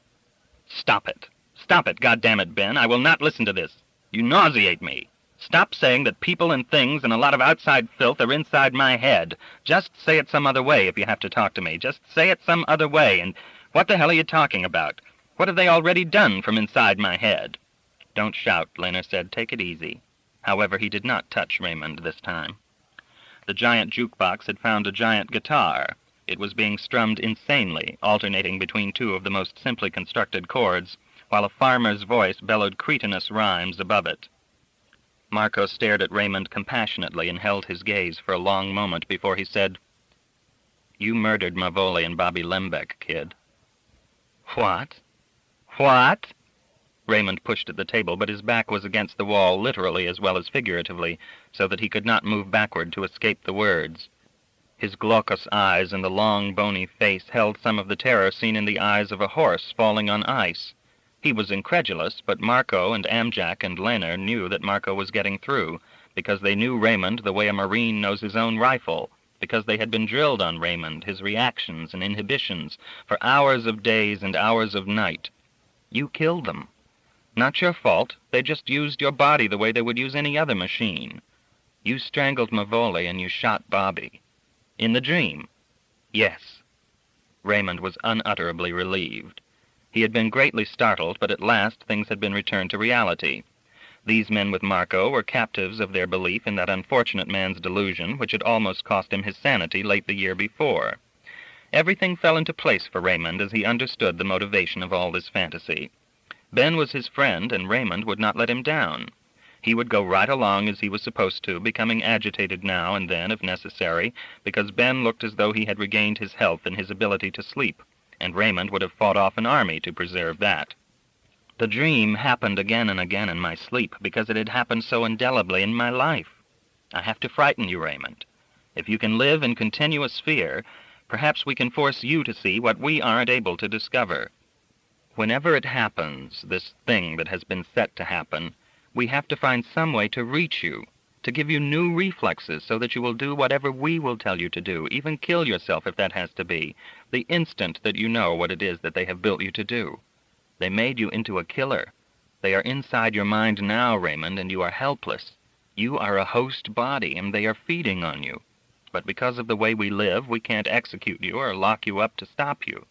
Stop it. Stop it, goddammit, Ben. I will not listen to this. You nauseate me. Stop saying that people and things and a lot of outside filth are inside my head. Just say it some other way if you have to talk to me. Just say it some other way. And what the hell are you talking about? What have they already done from inside my head? Don't shout, Lehner said. Take it easy. However, he did not touch Raymond this time. The giant jukebox had found a giant guitar. It was being strummed insanely, alternating between two of the most simply constructed chords, while a farmer's voice bellowed cretinous rhymes above it. Marco stared at Raymond compassionately and held his gaze for a long moment before he said, "You murdered Mavoli and Bobby Lembeck, kid." "What? What?" Raymond pushed at the table, but his back was against the wall, literally as well as figuratively, so that he could not move backward to escape the words. His glaucous eyes and the long, bony face held some of the terror seen in the eyes of a horse falling on ice. He was incredulous, but Marco and Amjak and Lehner knew that Marco was getting through, because they knew Raymond the way a Marine knows his own rifle, because they had been drilled on Raymond, his reactions and inhibitions, for hours of days and hours of night. You killed them. Not your fault. They just used your body the way they would use any other machine. You strangled Mavoli and you shot Bobby. In the dream. Yes. Raymond was unutterably relieved. He had been greatly startled, but at last things had been returned to reality. These men with Marco were captives of their belief in that unfortunate man's delusion, which had almost cost him his sanity late the year before. Everything fell into place for Raymond as he understood the motivation of all this fantasy. Ben was his friend, and Raymond would not let him down. He would go right along as he was supposed to, becoming agitated now and then, if necessary, because Ben looked as though he had regained his health and his ability to sleep, and Raymond would have fought off an army to preserve that. The dream happened again and again in my sleep because it had happened so indelibly in my life. I have to frighten you, Raymond. If you can live in continuous fear, perhaps we can force you to see what we aren't able to discover. Whenever it happens, this thing that has been set to happen, we have to find some way to reach you, to give you new reflexes so that you will do whatever we will tell you to do, even kill yourself if that has to be, the instant that you know what it is that they have built you to do. They made you into a killer. They are inside your mind now, Raymond, and you are helpless. You are a host body, and they are feeding on you. But because of the way we live, we can't execute you or lock you up to stop you."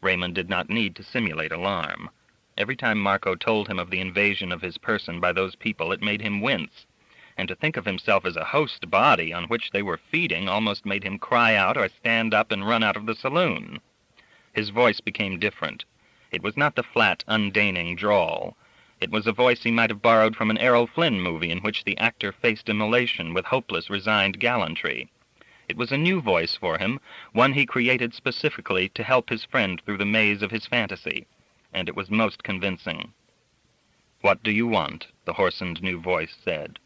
Raymond did not need to simulate alarm. Every time Marco told him of the invasion of his person by those people, it made him wince, and to think of himself as a host body on which they were feeding almost made him cry out or stand up and run out of the saloon. His voice became different. It was not the flat, undeining drawl. It was a voice he might have borrowed from an Errol Flynn movie in which the actor faced immolation with hopeless, resigned gallantry. It was a new voice for him, one he created specifically to help his friend through the maze of his fantasy, and it was most convincing. "What do you want?" the hoarsened new voice said.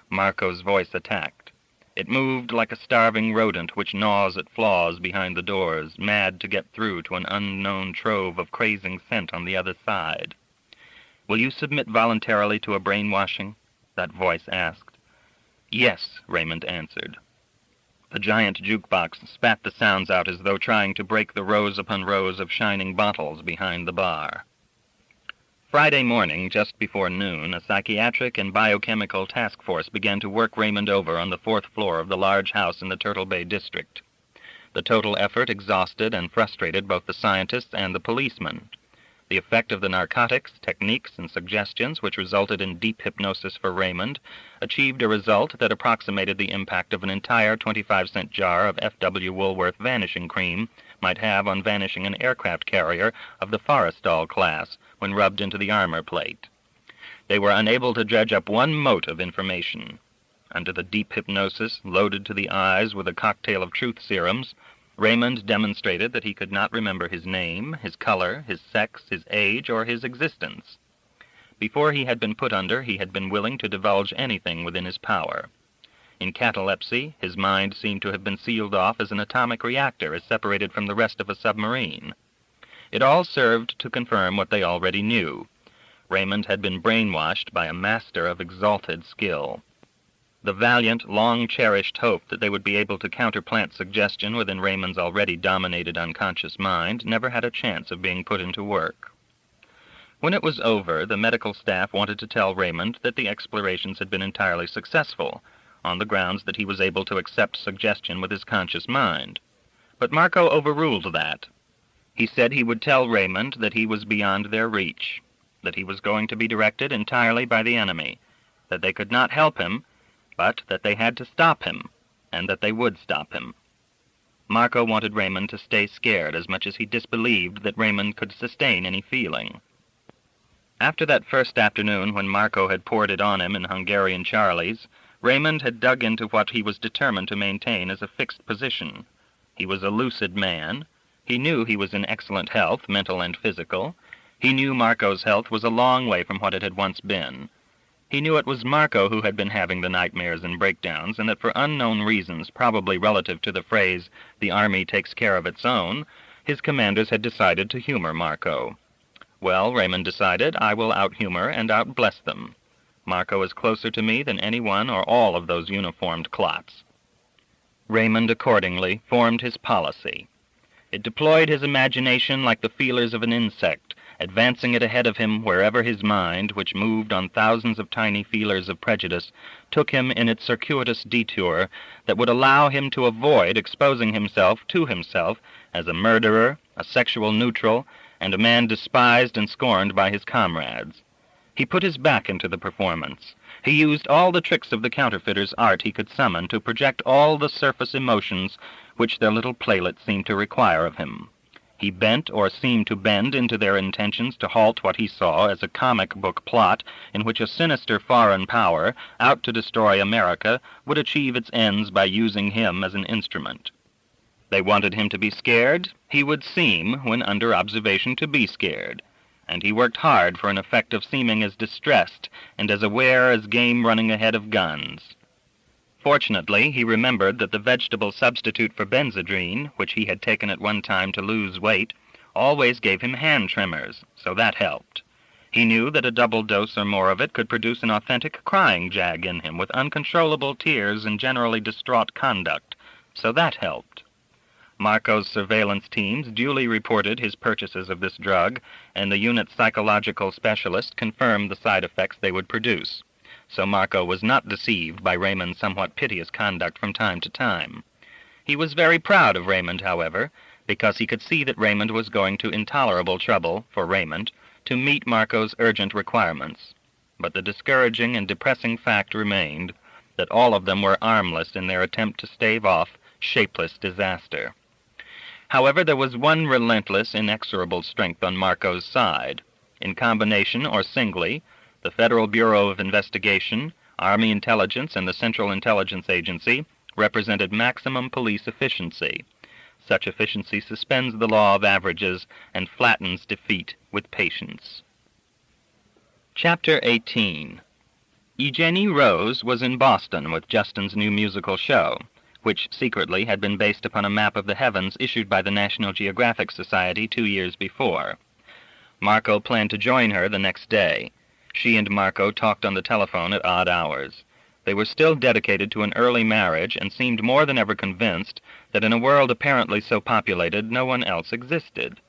Marco's voice attacked. It moved like a starving rodent which gnaws at flaws behind the doors, mad to get through to an unknown trove of crazing scent on the other side. "Will you submit voluntarily to a brainwashing?" that voice asked. "Yes," Raymond answered. The giant jukebox spat the sounds out as though trying to break the rows upon rows of shining bottles behind the bar. Friday morning, just before noon, a psychiatric and biochemical task force began to work Raymond over on the 4th floor of the large house in the Turtle Bay district. The total effort exhausted and frustrated both the scientists and the policemen. The effect of the narcotics, techniques, and suggestions which resulted in deep hypnosis for Raymond achieved a result that approximated the impact of an entire 25-cent jar of F.W. Woolworth vanishing cream might have on vanishing an aircraft carrier of the Forrestal class when rubbed into the armor plate. They were unable to dredge up one mote of information. Under the deep hypnosis, loaded to the eyes with a cocktail of truth serums, Raymond demonstrated that he could not remember his name, his color, his sex, his age, or his existence. Before he had been put under, he had been willing to divulge anything within his power. In catalepsy, his mind seemed to have been sealed off as an atomic reactor is separated from the rest of a submarine. It all served to confirm what they already knew. Raymond had been brainwashed by a master of exalted skill. The valiant, long-cherished hope that they would be able to counterplant suggestion within Raymond's already dominated unconscious mind never had a chance of being put into work. When it was over, the medical staff wanted to tell Raymond that the explorations had been entirely successful, on the grounds that he was able to accept suggestion with his conscious mind. But Marco overruled that. He said he would tell Raymond that he was beyond their reach, that he was going to be directed entirely by the enemy, that they could not help him, but that they had to stop him, and that they would stop him. Marco wanted Raymond to stay scared as much as he disbelieved that Raymond could sustain any feeling. After that first afternoon when Marco had poured it on him in Hungarian Charlie's, Raymond had dug into what he was determined to maintain as a fixed position. He was a lucid man. He knew he was in excellent health, mental and physical. He knew Marco's health was a long way from what it had once been. He knew it was Marco who had been having the nightmares and breakdowns, and that for unknown reasons, probably relative to the phrase, "the army takes care of its own," his commanders had decided to humor Marco. Well, Raymond decided, I will out-humor and out-bless them. Marco is closer to me than any one or all of those uniformed clots. Raymond accordingly formed his policy. It deployed his imagination like the feelers of an insect, advancing it ahead of him wherever his mind, which moved on thousands of tiny feelers of prejudice, took him in its circuitous detour that would allow him to avoid exposing himself to himself as a murderer, a sexual neutral, and a man despised and scorned by his comrades. He put his back into the performance. He used all the tricks of the counterfeiter's art he could summon to project all the surface emotions which their little playlet seemed to require of him. He bent or seemed to bend into their intentions to halt what he saw as a comic book plot in which a sinister foreign power, out to destroy America, would achieve its ends by using him as an instrument. They wanted him to be scared. He would seem, when under observation, to be scared, and he worked hard for an effect of seeming as distressed and as aware as game running ahead of guns. Fortunately, he remembered that the vegetable substitute for benzodrine, which he had taken at one time to lose weight, always gave him hand tremors, so that helped. He knew that a double dose or more of it could produce an authentic crying jag in him with uncontrollable tears and generally distraught conduct, so that helped. Marco's surveillance teams duly reported his purchases of this drug, and the unit's psychological specialist confirmed the side effects they would produce. So Marco was not deceived by Raymond's somewhat piteous conduct from time to time. He was very proud of Raymond, however, because he could see that Raymond was going to intolerable trouble, for Raymond, to meet Marco's urgent requirements. But the discouraging and depressing fact remained that all of them were armless in their attempt to stave off shapeless disaster. However, there was one relentless, inexorable strength on Marco's side. In combination or singly, the Federal Bureau of Investigation, Army Intelligence, and the Central Intelligence Agency represented maximum police efficiency. Such efficiency suspends the law of averages and flattens defeat with patience. Chapter 18. Eugenie Rose was in Boston with Justin's new musical show, which secretly had been based upon a map of the heavens issued by the National Geographic Society 2 years before. Marco planned to join her the next day. She and Marco talked on the telephone at odd hours. They were still dedicated to an early marriage and seemed more than ever convinced that in a world apparently so populated no one else existed.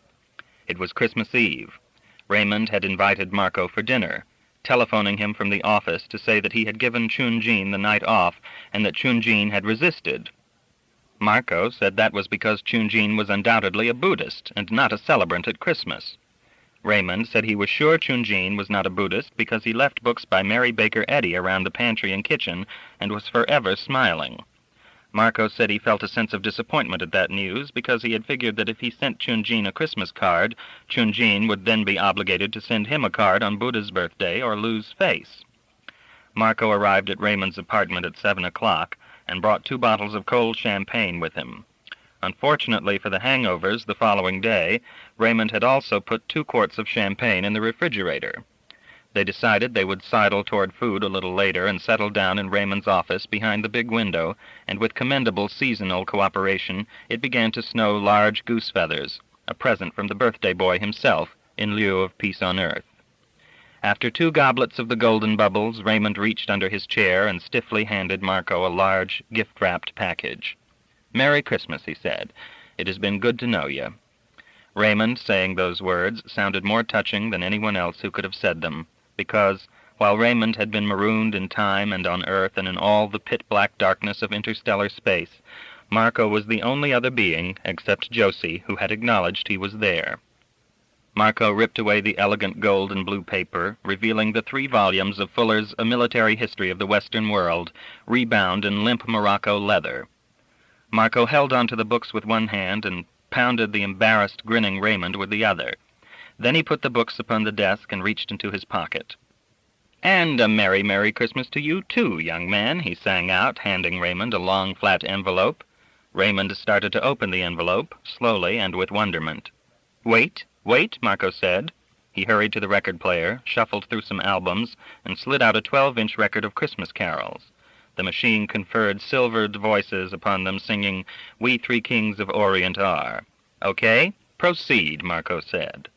It was Christmas Eve. Raymond had invited Marco for dinner, telephoning him from the office to say that he had given Chun-Jin the night off and that Chun-Jin had resisted. Marco said that was because Chun-Jin was undoubtedly a Buddhist and not a celebrant at Christmas. Raymond said he was sure Chun-Jin was not a Buddhist because he left books by Mary Baker Eddy around the pantry and kitchen and was forever smiling. Marco said he felt a sense of disappointment at that news because he had figured that if he sent Chun-Jin a Christmas card, Chun-Jin would then be obligated to send him a card on Buddha's birthday or lose face. Marco arrived at Raymond's apartment at 7 o'clock and brought 2 bottles of cold champagne with him. Unfortunately for the hangovers the following day, Raymond had also put 2 quarts of champagne in the refrigerator. They decided they would sidle toward food a little later and settle down in Raymond's office behind the big window, and with commendable seasonal cooperation it began to snow large goose feathers, a present from the birthday boy himself, in lieu of peace on earth. After 2 goblets of the golden bubbles, Raymond reached under his chair and stiffly handed Marco a large, gift-wrapped package. "Merry Christmas," he said. "It has been good to know you." Raymond, saying those words, sounded more touching than anyone else who could have said them, because, while Raymond had been marooned in time and on Earth and in all the pit-black darkness of interstellar space, Marco was the only other being, except Josie, who had acknowledged he was there. Marco ripped away the elegant gold and blue paper, revealing the 3 volumes of Fuller's A Military History of the Western World, rebound in limp Morocco leather. Marco held onto the books with one hand and pounded the embarrassed, grinning Raymond with the other. Then he put the books upon the desk and reached into his pocket. "And a merry, merry Christmas to you, too, young man," he sang out, handing Raymond a long, flat envelope. Raymond started to open the envelope, slowly and with wonderment. "Wait, wait," Marco said. He hurried to the record player, shuffled through some albums, and slid out a 12-inch record of Christmas carols. The machine conferred silvered voices upon them, singing, "We Three Kings of Orient Are." "Okay, proceed," Marco said.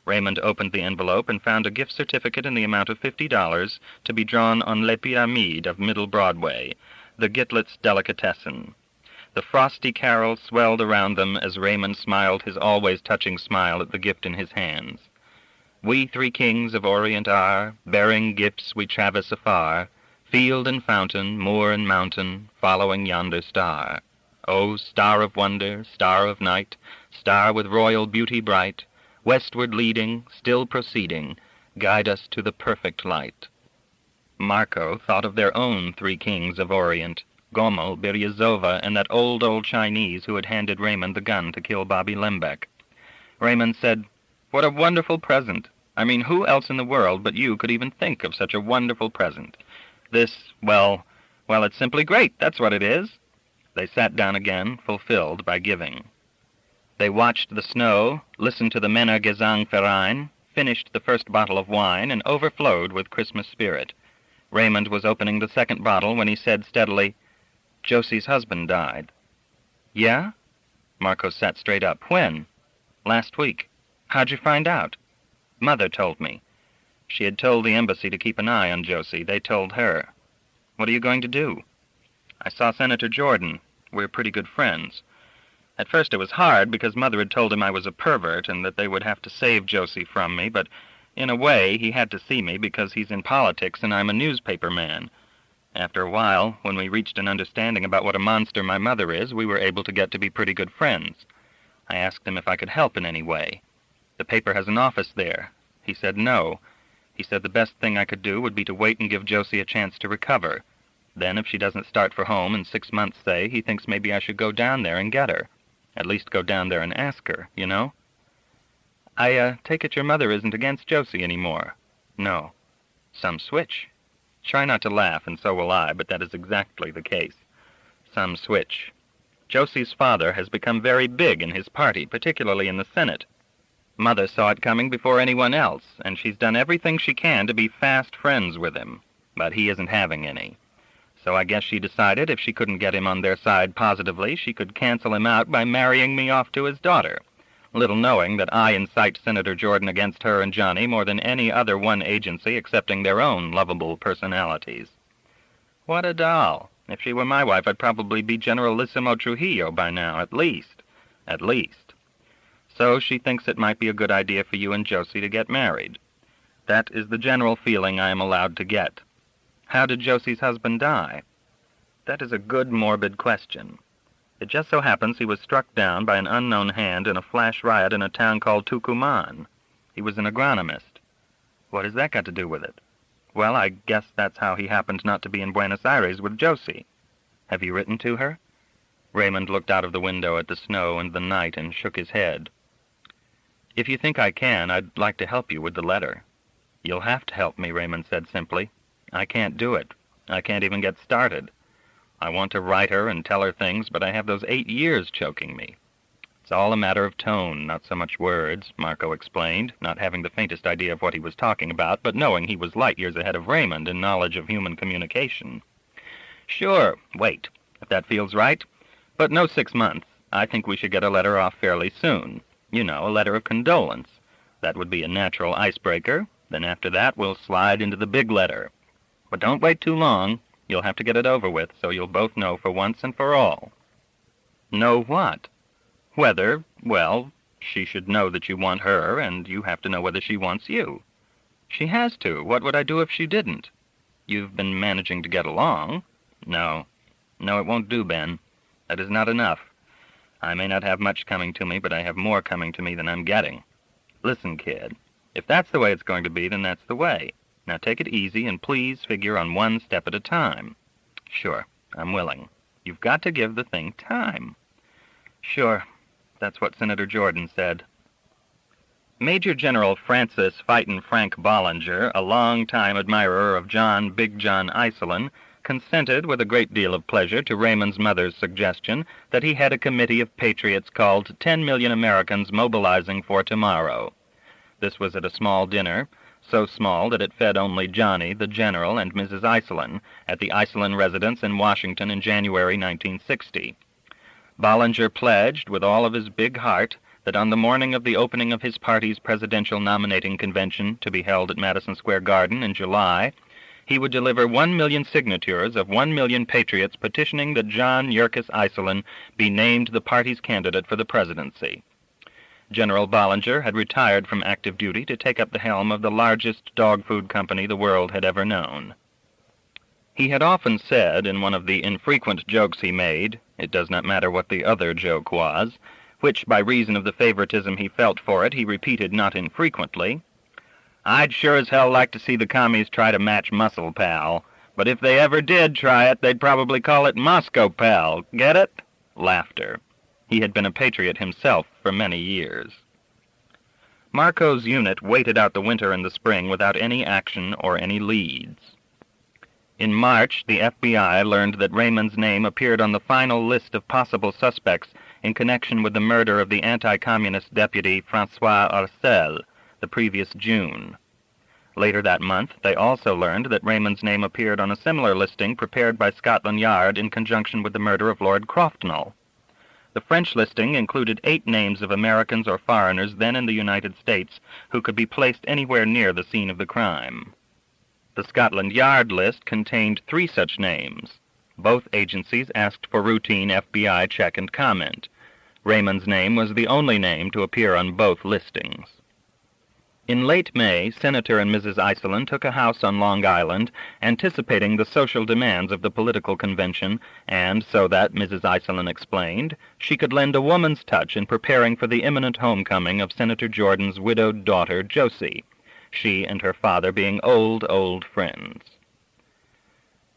Raymond opened the envelope and found a gift certificate in the amount of $50 to be drawn on Les Pyramides of Middle Broadway, the Gitlitz delicatessen. The frosty carols swelled around them as Raymond smiled his always touching smile at the gift in his hands. "We 3 kings of Orient are, bearing gifts we traverse afar, field and fountain, moor and mountain, following yonder star. O star of wonder, star of night, star with royal beauty bright, westward leading, still proceeding, guide us to the perfect light." Marco thought of their own 3 kings of Orient, Gommel, Beryazova, and that old Chinese who had handed Raymond the gun to kill Bobby Lembeck. Raymond said, "What a wonderful present. I mean, who else in the world but you could even think of such a wonderful present? This, well, it's simply great, that's what it is." They sat down again, fulfilled by giving. They watched the snow, listened to the Männer Gesangverein, finished the first bottle of wine, and overflowed with Christmas spirit. Raymond was opening the second bottle when he said steadily, "Josie's husband died." "Yeah?" Marco sat straight up. "When?" "Last week." "How'd you find out?" "Mother told me. She had told the embassy to keep an eye on Josie. They told her." "What are you going to do?" "I saw Senator Jordan. We're pretty good friends. At first it was hard because Mother had told him I was a pervert and that they would have to save Josie from me, but in a way he had to see me because he's in politics and I'm a newspaper man. After a while, when we reached an understanding about what a monster my mother is, we were able to get to be pretty good friends. I asked him if I could help in any way. The paper has an office there. He said no. He said the best thing I could do would be to wait and give Josie a chance to recover. Then, if she doesn't start for home in 6 months, say, he thinks maybe I should go down there and get her. At least go down there and ask her, you know?" "I take it your mother isn't against Josie anymore?" "No." "Some switch. Try not to laugh, and so will I, but that is exactly the case. Some switch. Josie's father has become very big in his party, particularly in the Senate. Mother saw it coming before anyone else, and she's done everything she can to be fast friends with him, but he isn't having any. So I guess she decided if she couldn't get him on their side positively, she could cancel him out by marrying me off to his daughter, little knowing that I incite Senator Jordan against her and Johnny more than any other one agency excepting their own lovable personalities. What a doll! If she were my wife, I'd probably be Generalissimo Trujillo by now, at least. At least. So she thinks it might be a good idea for you and Josie to get married. That is the general feeling I am allowed to get. How did Josie's husband die?" "That is a good, morbid question. It just so happens he was struck down by an unknown hand in a flash riot in a town called Tucumán. He was an agronomist." "What has that got to do with it?" "Well, I guess that's how he happened not to be in Buenos Aires with Josie." "Have you written to her?" Raymond looked out of the window at the snow and the night and shook his head. "If you think I can, I'd like to help you with the letter." "You'll have to help me," Raymond said simply. "I can't do it. I can't even get started. I want to write her and tell her things, but I have those 8 years choking me." "It's all a matter of tone, not so much words," Marco explained, not having the faintest idea of what he was talking about, but knowing he was light years ahead of Raymond in knowledge of human communication. "Sure, wait, if that feels right. But no 6 months. I think we should get a letter off fairly soon. You know, a letter of condolence. That would be a natural icebreaker. Then after that, we'll slide into the big letter. But don't wait too long. You'll have to get it over with, so you'll both know for once and for all." "Know what?" "Whether, well, she should know that you want her, and you have to know whether she wants you." "She has to. What would I do if she didn't?" "You've been managing to get along." No, it won't do, Ben. That is not enough. I may not have much coming to me, but I have more coming to me than I'm getting." Listen, kid, if that's the way it's going to be, then that's the way. Now take it easy and please figure on one step at a time. Sure, I'm willing. You've got to give the thing time. Sure, that's what Senator Jordan said. Major General Francis Fightin' Frank Bollinger, a long-time admirer of John Big John Iselin, consented with a great deal of pleasure to Raymond's mother's suggestion that he had a committee of patriots called 10 Million Americans Mobilizing for Tomorrow. This was at a small dinner, so small that it fed only Johnny, the General, and Mrs. Iselin at the Iselin residence in Washington in January 1960. Bollinger pledged with all of his big heart that on the morning of the opening of his party's presidential nominating convention to be held at Madison Square Garden in July, he would deliver 1 million signatures of 1 million patriots petitioning that John Yerkes Iselin be named the party's candidate for the presidency. General Bollinger had retired from active duty to take up the helm of the largest dog food company the world had ever known. He had often said in one of the infrequent jokes he made, it does not matter what the other joke was, which by reason of the favoritism he felt for it he repeated not infrequently, "I'd sure as hell like to see the commies try to match Muscle Pal, but if they ever did try it, they'd probably call it Moscow Pal. Get it?" Laughter. He had been a patriot himself for many years. Marco's unit waited out the winter and the spring without any action or any leads. In March, the FBI learned that Raymond's name appeared on the final list of possible suspects in connection with the murder of the anti-communist deputy François Arcel the previous June. Later that month, they also learned that Raymond's name appeared on a similar listing prepared by Scotland Yard in conjunction with the murder of Lord Croftnall. The French listing included 8 names of Americans or foreigners then in the United States who could be placed anywhere near the scene of the crime. The Scotland Yard list contained 3 such names. Both agencies asked for routine FBI check and comment. Raymond's name was the only name to appear on both listings. In late May, Senator and Mrs. Iselin took a house on Long Island, anticipating the social demands of the political convention, and so that, Mrs. Iselin explained, she could lend a woman's touch in preparing for the imminent homecoming of Senator Jordan's widowed daughter, Josie, she and her father being old friends.